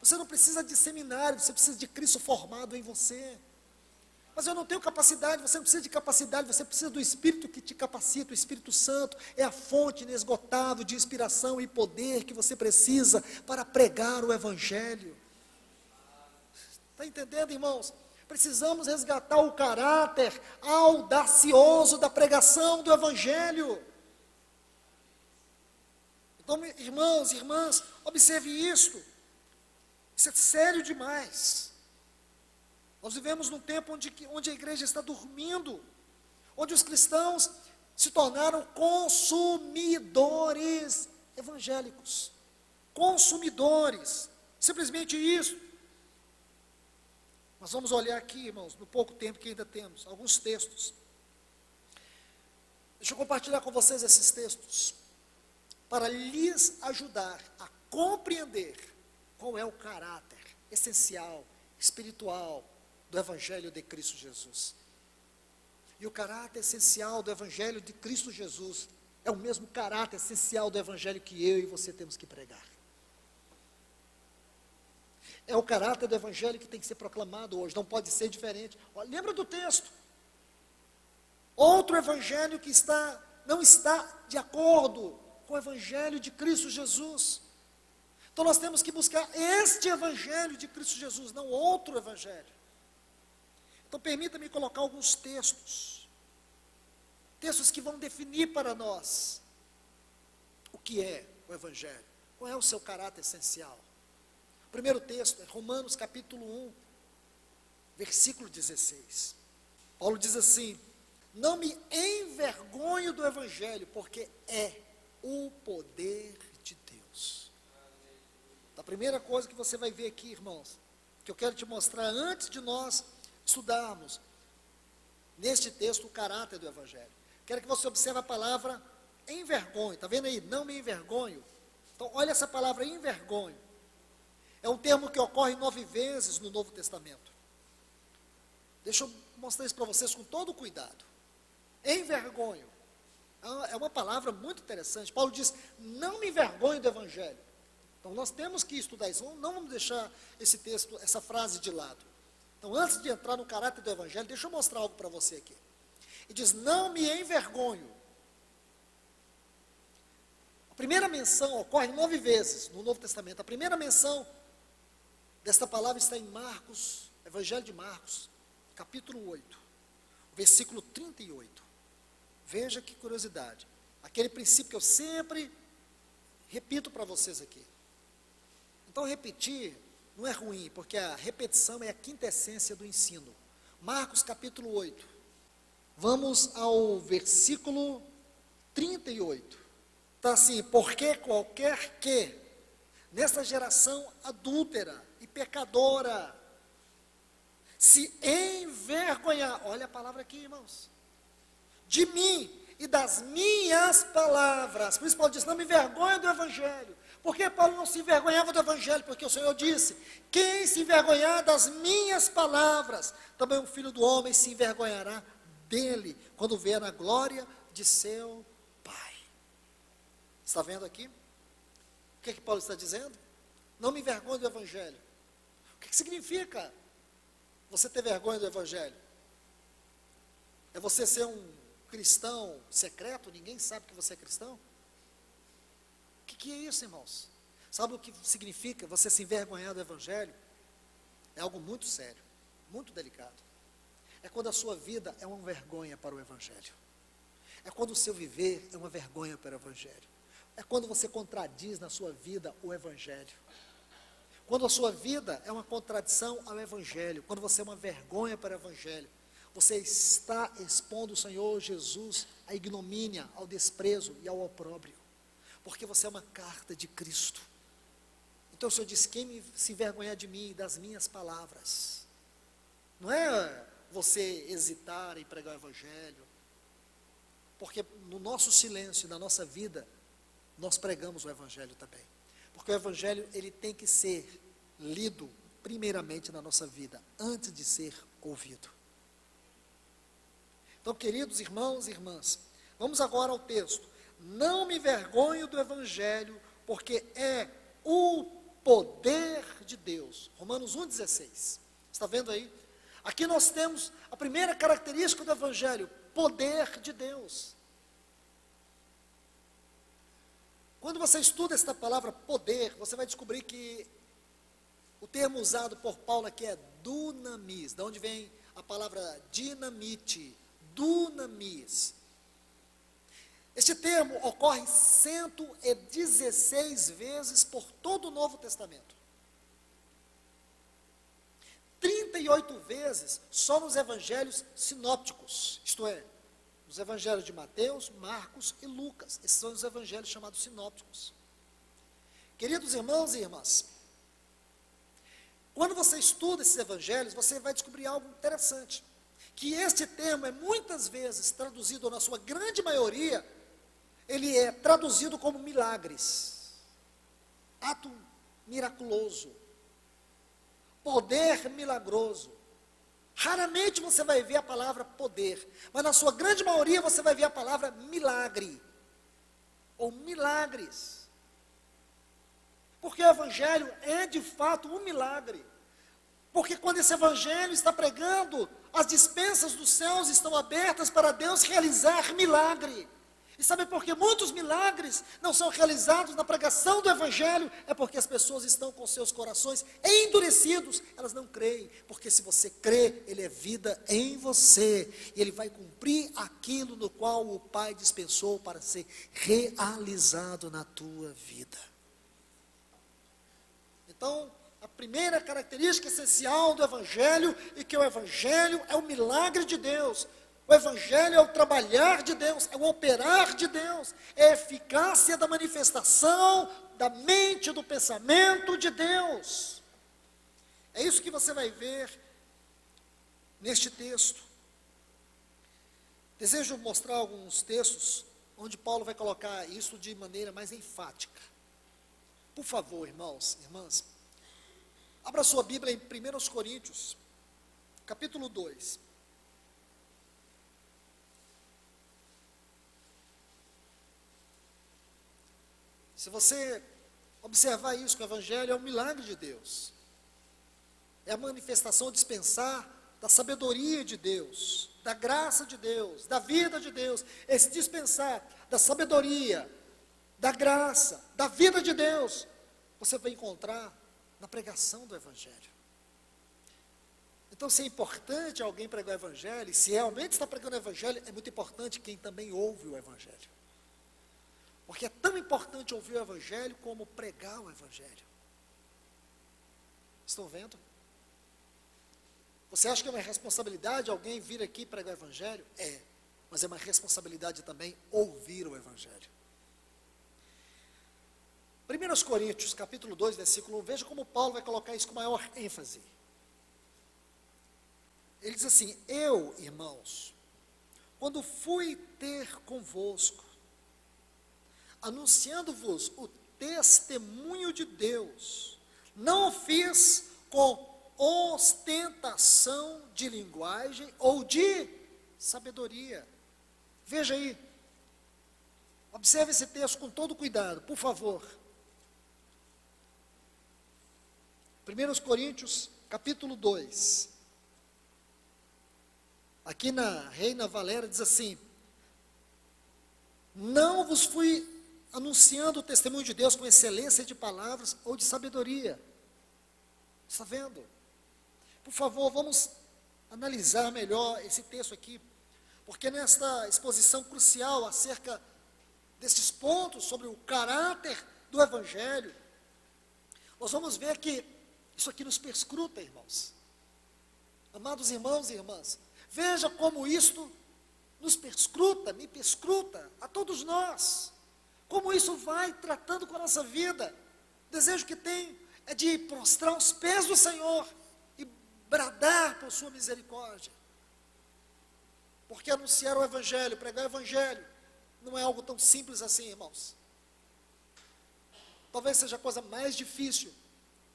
Você não precisa de seminário, você precisa de Cristo formado em você. Mas eu não tenho capacidade. Você não precisa de capacidade, você precisa do Espírito que te capacita. O Espírito Santo é a fonte inesgotável de inspiração e poder que você precisa para pregar o evangelho. Está entendendo, irmãos? Precisamos resgatar o caráter audacioso da pregação do evangelho. Então, irmãos e irmãs, observe isto. Isso é sério demais. Nós vivemos num tempo onde a igreja está dormindo, onde os cristãos se tornaram consumidores evangélicos. Consumidores. Simplesmente isso. Nós vamos olhar aqui, irmãos, no pouco tempo que ainda temos, alguns textos. Deixa eu compartilhar com vocês esses textos, para lhes ajudar a compreender qual é o caráter essencial, espiritual do Evangelho de Cristo Jesus. E o caráter essencial do Evangelho de Cristo Jesus é o mesmo caráter essencial do Evangelho que eu e você temos que pregar. É o caráter do Evangelho que tem que ser proclamado hoje, não pode ser diferente. Lembra do texto? Outro Evangelho que está não está de acordo com o Evangelho de Cristo Jesus. Então nós temos que buscar este Evangelho de Cristo Jesus, não outro Evangelho. Então permita-me colocar alguns textos que vão definir para nós o que é o Evangelho, qual é o seu caráter essencial. O primeiro texto é Romanos capítulo 1, versículo 16. Paulo diz assim: não me envergonho do Evangelho, porque é o poder de Deus. A primeira coisa que você vai ver aqui, irmãos, que eu quero te mostrar antes de nós estudarmos neste texto o caráter do Evangelho. Quero que você observe a palavra envergonho. Está vendo aí? Não me envergonho. Então, olha essa palavra envergonho. É um termo que ocorre 9 vezes no Novo Testamento. Deixa eu mostrar isso para vocês com todo cuidado. Envergonho. É uma palavra muito interessante. Paulo diz: não me envergonho do Evangelho. Então nós temos que estudar isso. Não vamos deixar esse texto, essa frase de lado. Então, antes de entrar no caráter do Evangelho, deixa eu mostrar algo para você aqui. E diz: não me envergonho. A primeira menção ocorre 9 vezes no Novo Testamento. A primeira menção desta palavra está em Marcos, Evangelho de Marcos, capítulo 8, versículo 38. Veja que curiosidade. Aquele princípio que eu sempre repito para vocês aqui. Então, repetir não é ruim, porque a repetição é a quintessência do ensino. Marcos capítulo 8. Vamos ao versículo 38. Está assim: porque qualquer que, nesta geração adúltera e pecadora, se envergonhar, olha a palavra aqui, irmãos, de mim e das minhas palavras. Por isso Paulo diz: não me envergonho do Evangelho. Por que Paulo não se envergonhava do Evangelho? Porque o Senhor disse: quem se envergonhar das minhas palavras, também o Filho do Homem se envergonhará dele, quando vier na glória de seu Pai. Está vendo aqui? O que Paulo está dizendo? Não me envergonho do Evangelho. O que significa você ter vergonha do Evangelho? É você ser um cristão secreto, ninguém sabe que você é cristão? O que é isso, irmãos? Sabe o que significa você se envergonhar do Evangelho? É algo muito sério, muito delicado. É quando a sua vida é uma vergonha para o Evangelho. É quando o seu viver é uma vergonha para o Evangelho. É quando você contradiz na sua vida o Evangelho. Quando a sua vida é uma contradição ao Evangelho. Quando você é uma vergonha para o Evangelho. Você está expondo o Senhor Jesus à ignomínia, ao desprezo e ao opróbrio. Porque você é uma carta de Cristo. Então o Senhor diz: quem se envergonhar de mim e das minhas palavras. Não é você hesitar em pregar o Evangelho. Porque no nosso silêncio, na nossa vida, nós pregamos o Evangelho também. Porque o Evangelho, ele tem que ser lido primeiramente na nossa vida, antes de ser ouvido. Então, queridos irmãos e irmãs, vamos agora ao texto. Não me envergonho do Evangelho, porque é o poder de Deus. Romanos 1,16. Está vendo aí? Aqui nós temos a primeira característica do Evangelho: poder de Deus. Quando você estuda esta palavra poder, você vai descobrir que o termo usado por Paulo aqui é dunamis, da onde vem a palavra dinamite, dunamis. Este termo ocorre 116 vezes por todo o Novo Testamento. 38 vezes só nos evangelhos sinópticos, isto é, nos evangelhos de Mateus, Marcos e Lucas. Esses são os evangelhos chamados sinópticos. Queridos irmãos e irmãs, quando você estuda esses evangelhos, você vai descobrir algo interessante, que este termo é muitas vezes traduzido, ou na sua grande maioria, ele é traduzido como milagres, ato miraculoso, poder milagroso. Raramente você vai ver a palavra poder, mas na sua grande maioria você vai ver a palavra milagre, ou milagres. Porque o Evangelho é de fato um milagre. Porque quando esse Evangelho está pregando, as dispensas dos céus estão abertas para Deus realizar milagre. E sabe por que muitos milagres não são realizados na pregação do Evangelho? É porque as pessoas estão com seus corações endurecidos, elas não creem, porque se você crê, Ele é vida em você, e Ele vai cumprir aquilo no qual o Pai dispensou para ser realizado na tua vida. Então, a primeira característica essencial do Evangelho, e que o Evangelho é o milagre de Deus. O Evangelho é o trabalhar de Deus, é o operar de Deus, é a eficácia da manifestação da mente, do pensamento de Deus. É isso que você vai ver neste texto. Desejo mostrar alguns textos onde Paulo vai colocar isso de maneira mais enfática. Por favor, irmãos, irmãs, abra sua Bíblia em 1 Coríntios, capítulo 2. Se você observar isso, que o Evangelho é um milagre de Deus, é a manifestação, dispensar da sabedoria de Deus, da graça de Deus, da vida de Deus, esse dispensar da sabedoria, da graça, da vida de Deus, você vai encontrar na pregação do Evangelho. Então, se é importante alguém pregar o Evangelho, e se realmente está pregando o Evangelho, é muito importante quem também ouve o Evangelho. Porque é tão importante ouvir o Evangelho como pregar o Evangelho. Estão vendo? Você acha que é uma responsabilidade alguém vir aqui pregar o Evangelho? É, mas é uma responsabilidade também ouvir o Evangelho. 1 Coríntios, capítulo 2, versículo 1, veja como Paulo vai colocar isso com maior ênfase. Ele diz assim: eu, irmãos, quando fui ter convosco, anunciando-vos o testemunho de Deus, não o fiz com ostentação de linguagem ou de sabedoria. Veja aí, observe esse texto com todo cuidado, por favor. 1 Coríntios, capítulo 2. Aqui na Reina Valera diz assim: não vos fui anunciando o testemunho de Deus com excelência de palavras ou de sabedoria. Está vendo? Por favor, vamos analisar melhor esse texto aqui, porque nesta exposição crucial acerca desses pontos sobre o caráter do Evangelho, nós vamos ver que isso aqui nos perscruta, irmãos. Amados irmãos e irmãs, veja como isto nos perscruta, me perscruta, a todos nós. Como isso vai tratando com a nossa vida. O desejo que tem é de prostrar os pés do Senhor e bradar por sua misericórdia. Porque anunciar o Evangelho, pregar o Evangelho, não é algo tão simples assim, irmãos. Talvez seja a coisa mais difícil,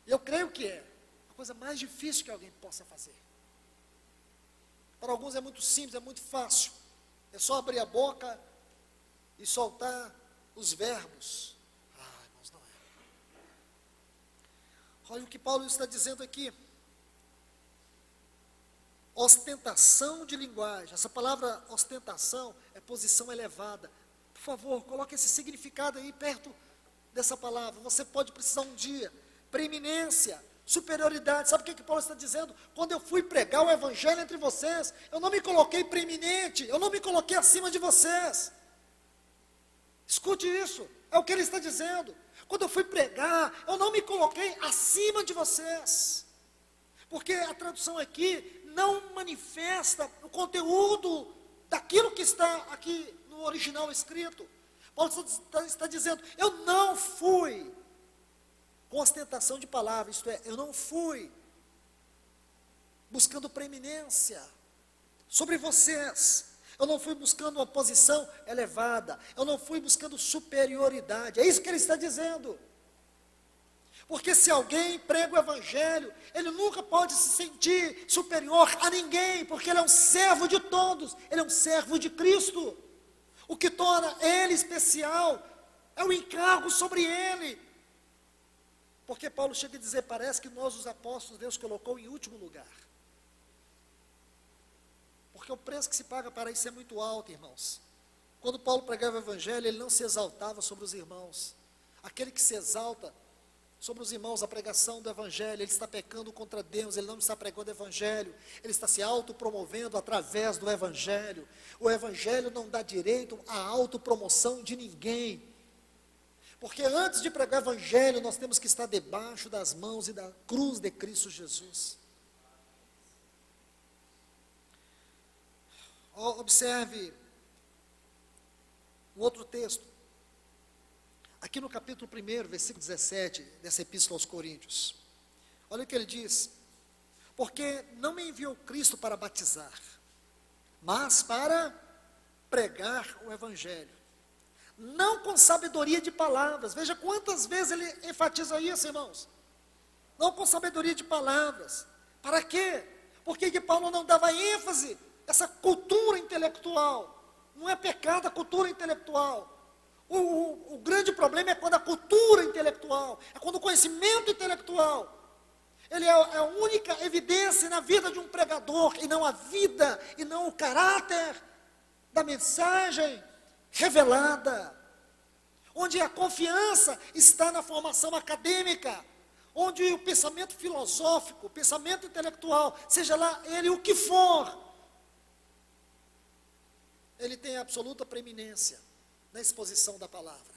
e eu creio que é a coisa mais difícil que alguém possa fazer. Para alguns é muito simples, é muito fácil. É só abrir a boca e soltar os verbos. Irmãos, não é. Olha o que Paulo está dizendo aqui. Ostentação de linguagem. Essa palavra ostentação é posição elevada. Por favor, coloque esse significado aí perto dessa palavra. Você pode precisar um dia. Preeminência, superioridade. Sabe o que Paulo está dizendo? Quando eu fui pregar o Evangelho entre vocês, eu não me coloquei preeminente, eu não me coloquei acima de vocês. Escute isso, é o que ele está dizendo. Quando eu fui pregar, eu não me coloquei acima de vocês. Porque a tradução aqui não manifesta o conteúdo daquilo que está aqui no original escrito. Paulo está dizendo, eu não fui com ostentação de palavras, isto é, eu não fui buscando preeminência sobre vocês. Eu não fui buscando uma posição elevada. Eu não fui buscando superioridade. É isso que ele está dizendo. Porque se alguém prega o Evangelho, ele nunca pode se sentir superior a ninguém, porque ele é um servo de todos. Ele é um servo de Cristo. O que torna ele especial é o encargo sobre ele. Porque Paulo chega a dizer, parece que nós, os apóstolos, Deus colocou em último lugar. Porque o preço que se paga para isso é muito alto, irmãos. Quando Paulo pregava o evangelho, ele não se exaltava sobre os irmãos. Aquele que se exalta sobre os irmãos, a pregação do evangelho, ele está pecando contra Deus, ele não está pregando o evangelho, ele está se autopromovendo através do evangelho. O evangelho não dá direito à autopromoção de ninguém, porque antes de pregar o evangelho, nós temos que estar debaixo das mãos e da cruz de Cristo Jesus. Observe um outro texto, aqui no capítulo 1, versículo 17, dessa epístola aos Coríntios. Olha o que ele diz: porque não me enviou Cristo para batizar, mas para pregar o evangelho, não com sabedoria de palavras. Veja quantas vezes ele enfatiza isso, irmãos. Não com sabedoria de palavras. Para quê? Porque que Paulo não dava ênfase a essa cultura intelectual. Não é pecado a cultura intelectual. O grande problema é quando a cultura intelectual, é quando o conhecimento intelectual, ele é a única evidência na vida de um pregador, e não a vida, e não o caráter da mensagem revelada, onde a confiança está na formação acadêmica, onde o pensamento filosófico, o pensamento intelectual, seja lá ele o que for, ele tem absoluta preeminência na exposição da palavra.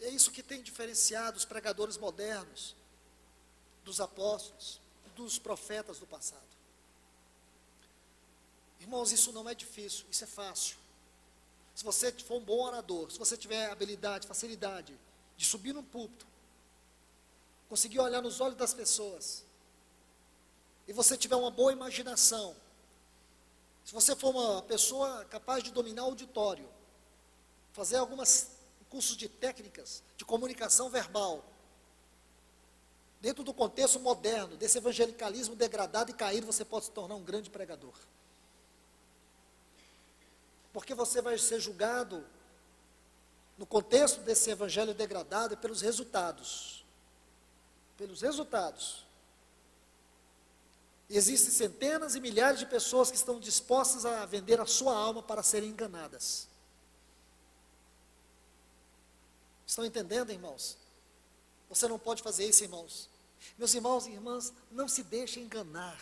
É isso que tem diferenciado os pregadores modernos dos apóstolos, dos profetas do passado. Irmãos, isso não é difícil, isso é fácil. Se você for um bom orador, se você tiver habilidade, facilidade de subir num púlpito, conseguir olhar nos olhos das pessoas, e você tiver uma boa imaginação, se você for uma pessoa capaz de dominar o auditório, fazer alguns cursos de técnicas de comunicação verbal, dentro do contexto moderno, desse evangelicalismo degradado e caído, você pode se tornar um grande pregador. Porque você vai ser julgado, no contexto desse evangelho degradado, pelos resultados. Pelos resultados. E existem centenas e milhares de pessoas que estão dispostas a vender a sua alma para serem enganadas. Estão entendendo, irmãos? Você não pode fazer isso, irmãos. Meus irmãos e irmãs, não se deixem enganar.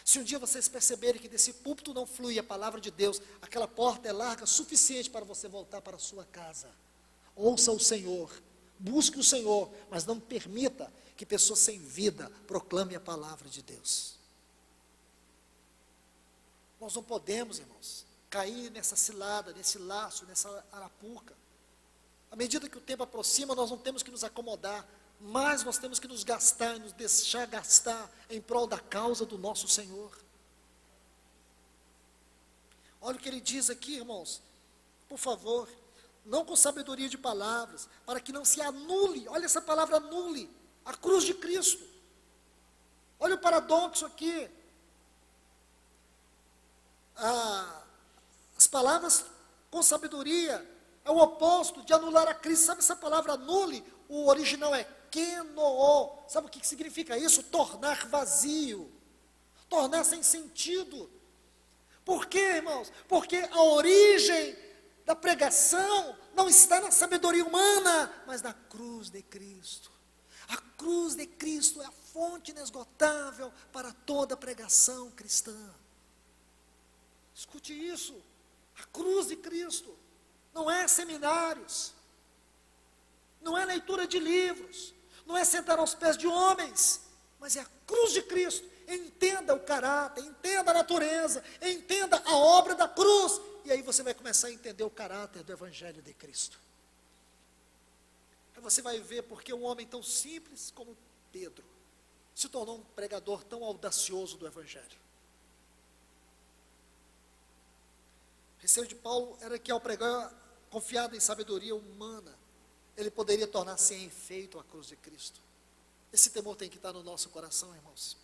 Se um dia vocês perceberem que desse púlpito não flui a palavra de Deus, aquela porta é larga o suficiente para você voltar para a sua casa. Ouça o Senhor, busque o Senhor, mas não permita que pessoas sem vida proclamem a palavra de Deus. Nós não podemos, irmãos, cair nessa cilada, nesse laço, nessa arapuca. À medida que o tempo aproxima, nós não temos que nos acomodar, mas nós temos que nos gastar, nos deixar gastar em prol da causa do nosso Senhor. Olha o que ele diz aqui, irmãos, por favor, não com sabedoria de palavras, para que não se anule, olha essa palavra anule, a cruz de Cristo. Olha o paradoxo aqui. As palavras com sabedoria é o oposto de anular a Cristo. Sabe essa palavra anule? O original é kenoo. Sabe o que significa isso? Tornar vazio, tornar sem sentido. Por quê, irmãos? Porque a origem da pregação não está na sabedoria humana, mas na cruz de Cristo. A cruz de Cristo é a fonte inesgotável para toda pregação cristã. Escute isso, a cruz de Cristo, não é seminários, não é leitura de livros, não é sentar aos pés de homens, mas é a cruz de Cristo. Entenda o caráter, entenda a natureza, entenda a obra da cruz, e aí você vai começar a entender o caráter do Evangelho de Cristo. Aí você vai ver porque um homem tão simples como Pedro se tornou um pregador tão audacioso do Evangelho. O receio de Paulo era que ao pregar confiado em sabedoria humana, ele poderia tornar sem efeito a cruz de Cristo. Esse temor tem que estar no nosso coração, irmãos.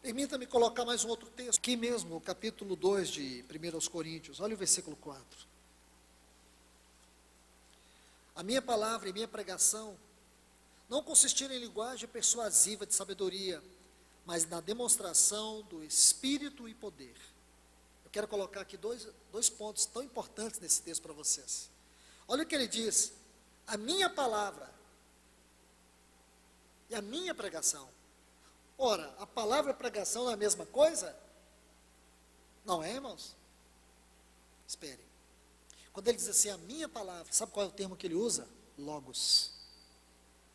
Permita-me colocar mais um outro texto, aqui mesmo, o capítulo 2 de 1 Coríntios, olha o versículo 4. A minha palavra e minha pregação não consistiram em linguagem persuasiva de sabedoria, mas na demonstração do Espírito e poder. quero colocar aqui dois pontos tão importantes nesse texto para vocês. Olha o que ele diz: a minha palavra e a minha pregação. Ora, a palavra e a pregação não é a mesma coisa? Não é, irmãos? Espere. Quando ele diz assim, a minha palavra, sabe qual é o termo que ele usa? Logos.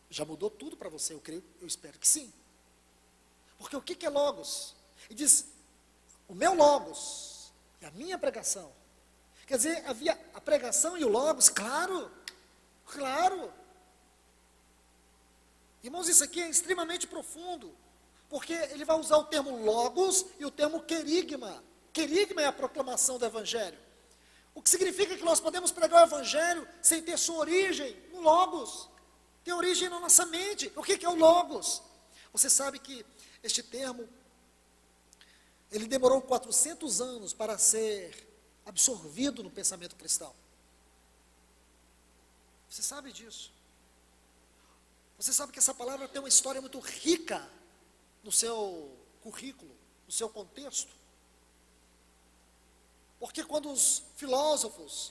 Já mudou tudo para você, eu creio, eu espero que sim. Porque o que é logos? Ele diz, o meu logos e a minha pregação. Quer dizer, havia a pregação e o logos, claro, claro. Irmãos, isso aqui é extremamente profundo, porque ele vai usar o termo logos e o termo querigma. Querigma é a proclamação do evangelho. O que significa que nós podemos pregar o evangelho sem ter sua origem no logos. Tem origem na nossa mente. O que é o logos? Você sabe que este termo, ele demorou 400 anos para ser absorvido no pensamento cristão. Você sabe disso. Você sabe que essa palavra tem uma história muito rica no seu currículo, no seu contexto. Porque quando os filósofos,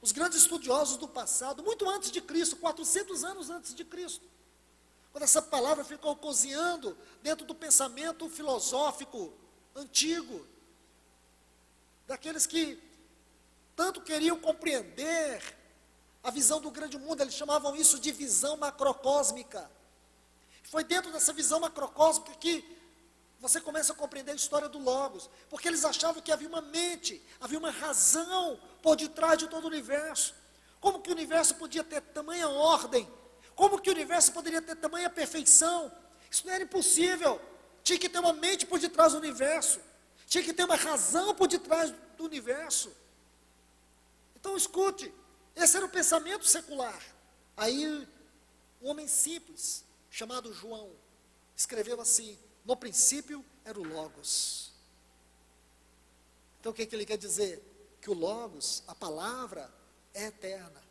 os grandes estudiosos do passado, muito antes de Cristo, 400 anos antes de Cristo, quando essa palavra ficou cozinhando dentro do pensamento filosófico antigo, daqueles que tanto queriam compreender a visão do grande mundo, eles chamavam isso de visão macrocósmica. Foi dentro dessa visão macrocósmica que você começa a compreender a história do Logos, porque eles achavam que havia uma mente, havia uma razão por detrás de todo o universo. Como que o universo podia ter tamanha ordem? Como que o universo poderia ter tamanha perfeição? Isso não era impossível. Tinha que ter uma mente por detrás do universo. Tinha que ter uma razão por detrás do universo. Então escute, esse era o pensamento secular. Aí, um homem simples, chamado João, escreveu assim, no princípio era o Logos. Então o que ele quer dizer? Que o Logos, a palavra, é eterna.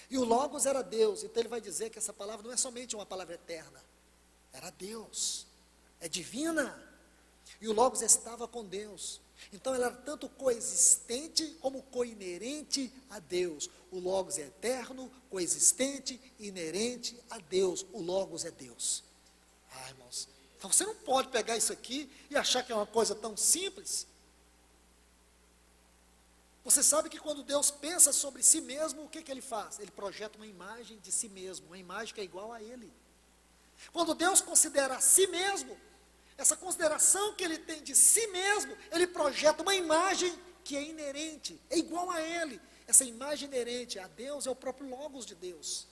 E o Logos era Deus, então ele vai dizer que essa palavra não é somente uma palavra eterna, era Deus, é divina, e o Logos estava com Deus, então ela era tanto coexistente como coinerente a Deus. O Logos é eterno, coexistente, inerente a Deus, o Logos é Deus. Ah, irmãos, então você não pode pegar isso aqui e achar que é uma coisa tão simples. Você sabe que quando Deus pensa sobre si mesmo, o que ele faz? Ele projeta uma imagem de si mesmo, uma imagem que é igual a Ele. Quando Deus considera a si mesmo, essa consideração que Ele tem de si mesmo, Ele projeta uma imagem que é inerente, é igual a Ele. Essa imagem inerente a Deus é o próprio Logos de Deus.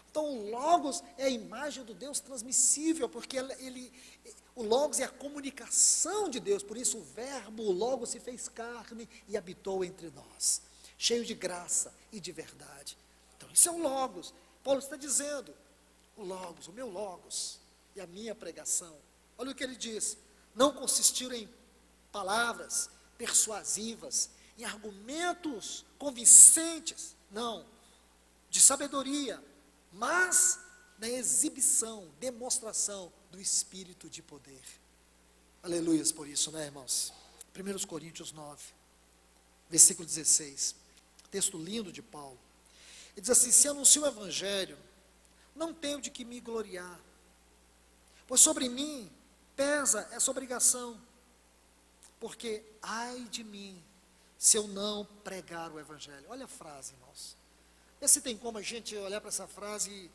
Então o Logos é a imagem do Deus transmissível, porque o Logos é a comunicação de Deus, por isso o verbo, o Logos se fez carne e habitou entre nós, cheio de graça e de verdade. Então isso é o Logos. Paulo está dizendo, o Logos, o meu Logos e a minha pregação. Olha o que ele diz, não consistiram em palavras persuasivas, em argumentos convincentes, não, de sabedoria, mas na exibição, demonstração do Espírito de poder. Aleluias por isso, né, irmãos? 1 Coríntios 9, versículo 16, texto lindo de Paulo. Ele diz assim, se anuncio o Evangelho, não tenho de que me gloriar, pois sobre mim pesa essa obrigação, porque ai de mim, se eu não pregar o Evangelho. Olha a frase, irmãos. Vê se tem como a gente olhar para essa frase e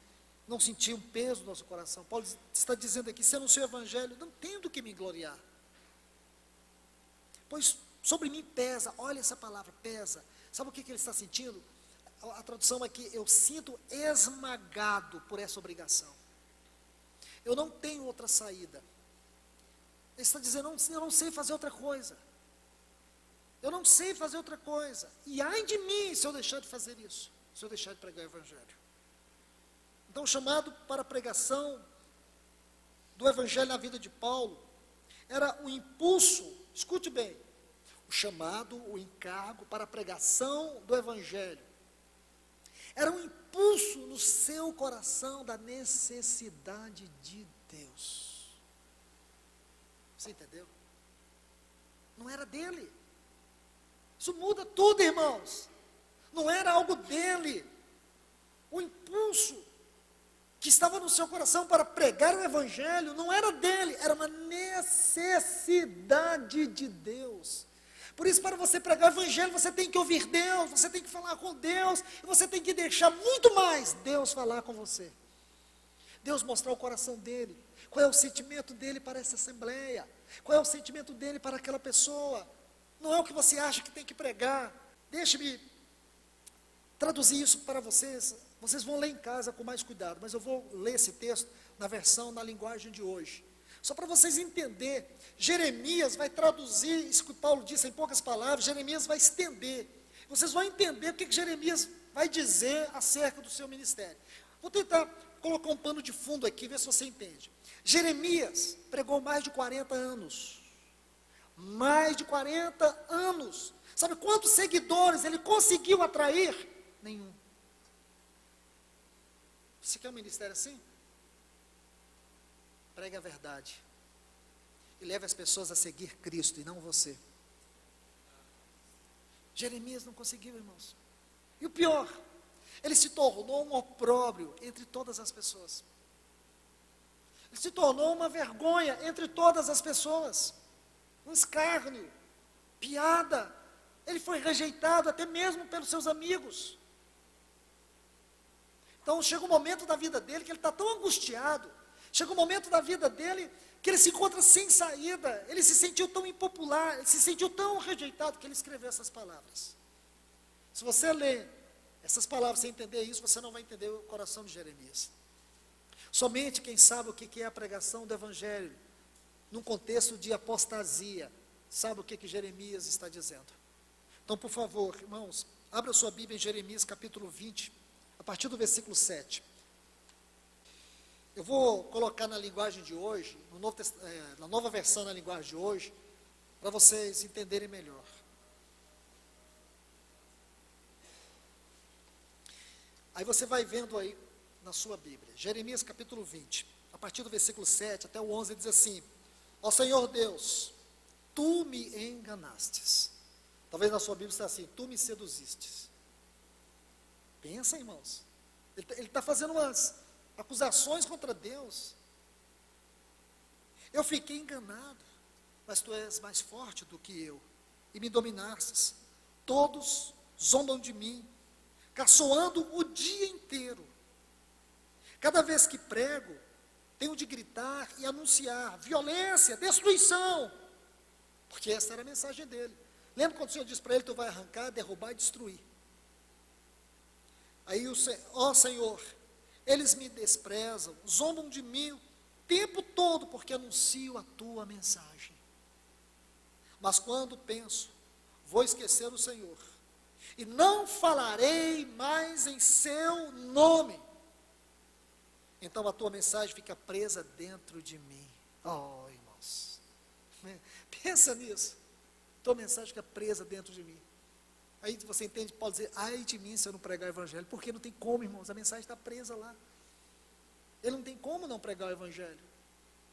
não sentir um peso no nosso coração. Paulo está dizendo aqui, se eu não sei o Evangelho, não tenho do que me gloriar. Pois sobre mim pesa, olha essa palavra, pesa. Sabe o que ele está sentindo? A tradução aqui, eu sinto esmagado por essa obrigação. Eu não tenho outra saída. Ele está dizendo, eu não sei fazer outra coisa. Eu não sei fazer outra coisa. E ai de mim se eu deixar de fazer isso, se eu deixar de pregar o Evangelho. Então o chamado para a pregação do Evangelho na vida de Paulo era um impulso, escute bem, o chamado, o encargo para a pregação do Evangelho era um impulso no seu coração da necessidade de Deus. Você entendeu? não era dele. Isso muda tudo, irmãos. Não era algo dele. O impulso que estava no seu coração para pregar o evangelho não era dele, era uma necessidade de Deus. Por isso, para você pregar o evangelho, você tem que ouvir Deus, você tem que falar com Deus, e você tem que deixar muito mais Deus falar com você. Deus mostrar o coração dele, qual é o sentimento dele para essa assembleia, qual é o sentimento dele para aquela pessoa. Não é o que você acha que tem que pregar. Deixe-me traduzir isso para vocês. Vocês vão ler em casa com mais cuidado, mas eu vou ler esse texto na linguagem de hoje. Só para vocês entenderem, Jeremias vai traduzir isso que Paulo disse em poucas palavras, Jeremias vai estender. Vocês vão entender o que Jeremias vai dizer acerca do seu ministério. Vou tentar colocar um pano de fundo aqui, ver se você entende. Jeremias pregou mais de 40 anos. Mais de 40 anos. Sabe quantos seguidores ele conseguiu atrair? Nenhum. Você quer um ministério assim? Pregue a verdade. E leve as pessoas a seguir Cristo e não você. Jeremias não conseguiu, irmãos. E o pior, ele se tornou um opróbrio entre todas as pessoas. Ele se tornou uma vergonha entre todas as pessoas. Um escárnio, piada. Ele foi rejeitado até mesmo pelos seus amigos. Então chega um momento da vida dele que ele está tão angustiado. Chega um momento da vida dele que ele se encontra sem saída. Ele se sentiu tão impopular, ele se sentiu tão rejeitado que ele escreveu essas palavras. Se você ler essas palavras sem entender isso, você não vai entender o coração de Jeremias. Somente quem sabe o que é a pregação do evangelho, num contexto de apostasia, sabe o que Jeremias está dizendo. Então, por favor, irmãos, abra sua Bíblia em Jeremias capítulo 20, a partir do versículo 7. Eu vou colocar na linguagem de hoje, na nova versão na linguagem de hoje, para vocês entenderem melhor. Aí você vai vendo aí na sua Bíblia, Jeremias capítulo 20, a partir do versículo 7 até o 11, diz assim: ó Senhor Deus, tu me enganastes. Talvez na sua Bíblia está assim: tu me seduzistes. Pensa, irmãos, ele está fazendo umas acusações contra Deus. Eu fiquei enganado, mas tu és mais forte do que eu, e me dominastes. Todos zombam de mim, caçoando o dia inteiro. Cada vez que prego, tenho de gritar e anunciar violência, destruição, porque essa era a mensagem dele. Lembra quando o Senhor disse para ele: tu vai arrancar, derrubar e destruir. Aí ó Senhor, eles me desprezam, zombam de mim o tempo todo, porque anuncio a tua mensagem. Mas quando penso, vou esquecer o Senhor, e não falarei mais em seu nome, então a tua mensagem fica presa dentro de mim. Oh, irmãos, pensa nisso. Tua mensagem fica presa dentro de mim. Aí você entende, Paulo dizer: ai de mim se eu não pregar o evangelho. Porque não tem como, irmãos, a mensagem está presa lá. Ele não tem como não pregar o evangelho.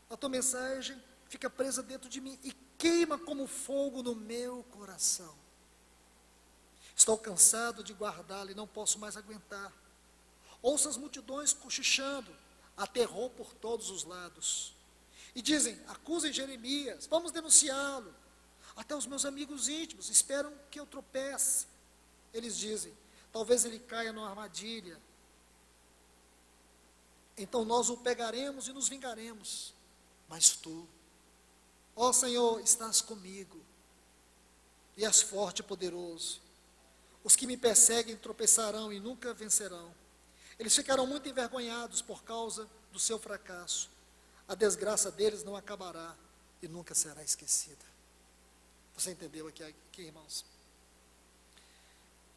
A tua mensagem fica presa dentro de mim e queima como fogo no meu coração. Estou cansado de guardá-la e não posso mais aguentar. Ouço as multidões cochichando, há terror por todos os lados. E dizem: acusem Jeremias, vamos denunciá-lo. Até os meus amigos íntimos esperam que eu tropece. Eles dizem: talvez ele caia numa armadilha. Então nós o pegaremos e nos vingaremos. Mas tu, ó Senhor, estás comigo, e és forte e poderoso. Os que me perseguem tropeçarão e nunca vencerão. Eles ficarão muito envergonhados por causa do seu fracasso. A desgraça deles não acabará e nunca será esquecida. Você entendeu aqui, irmãos?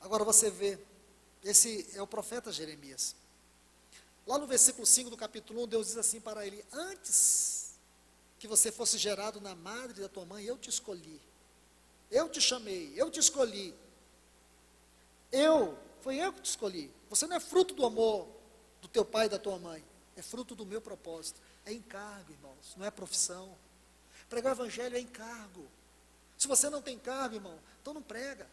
Agora você vê, esse é o profeta Jeremias. Lá no versículo 5 do capítulo 1, Deus diz assim para ele: antes que você fosse gerado na madre da tua mãe, eu te escolhi. Eu te chamei, eu te escolhi. Foi eu que te escolhi. Você não é fruto do amor do teu pai e da tua mãe. É fruto do meu propósito. É encargo, irmãos, não é profissão. Pregar o evangelho é encargo. Se você não tem cargo, irmão, então não prega.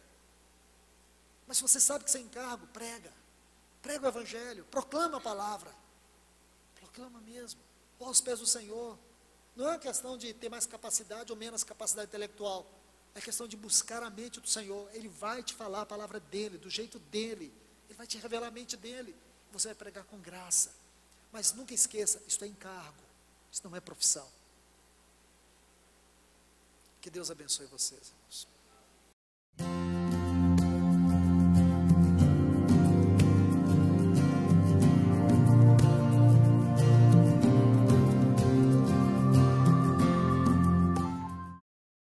Mas se você sabe que você tem cargo, prega. Prega o evangelho, proclama a palavra. Proclama mesmo. Põe aos pés do Senhor. Não é uma questão de ter mais capacidade ou menos capacidade intelectual. É questão de buscar a mente do Senhor. Ele vai te falar a palavra dele, do jeito dele. Ele vai te revelar a mente dele. Você vai pregar com graça. Mas nunca esqueça, isso é encargo. Isso não é profissão. Que Deus abençoe vocês, irmãos.